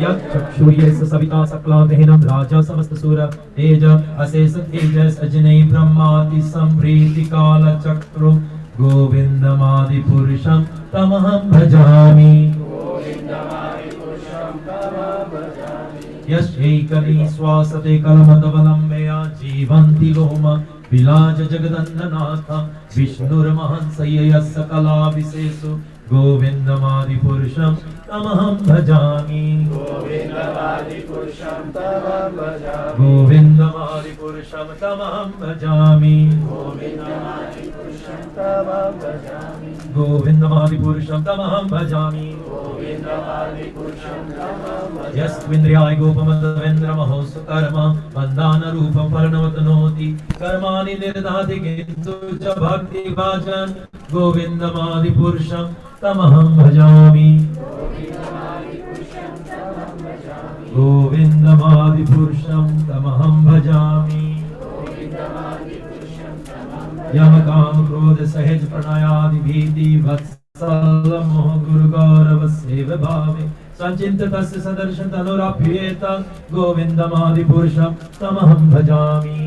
यक्षुर्ये सविता सकलादेहनं राजा समस्त सुर तेज अशेष तेजस अजनै ब्रह्मादि संप्रीति काल चक्रु गोविन्दमादिपुरुषं तमहं भजामि यश्चैकली श्वासते कलमदवलम्बया जीवन्ति लोम विलाज जगदन्ननाथ विष्णुर्महंसय्यस्य सकला विशेषु गोविन्दमादिपुरुषं तमहं भजामि गोविन्दमादिपुरुषं तमहं भजामि गोविन्दमादिपुरुषं तमहं भजामि यस्त्विन्द्रियाय गोपमदवेन्द्रमहोऽस्तु कर्म मन्दानरूपं फलनवतनोति कर्माणि निर्दहति किन्तु च भक्तिभाजन गोविन्दमादिपुरुषं तमहं भजामि गोविन्दमादिपुरुषं तमहं भजामि यम काम क्रोध सहज प्रणयादि भीति वत्सल मोह गुरु गौरव सेव भावे संचिंत तस्य सदर्शन तनुराप्येत गोविन्दमादिपुरुषं तमहं भजामि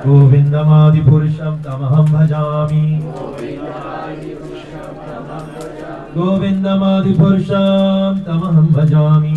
गोविन्दमादिपुरुषं तमहं भजामि गोविन्दमादिपुरुषं तमहं भजामि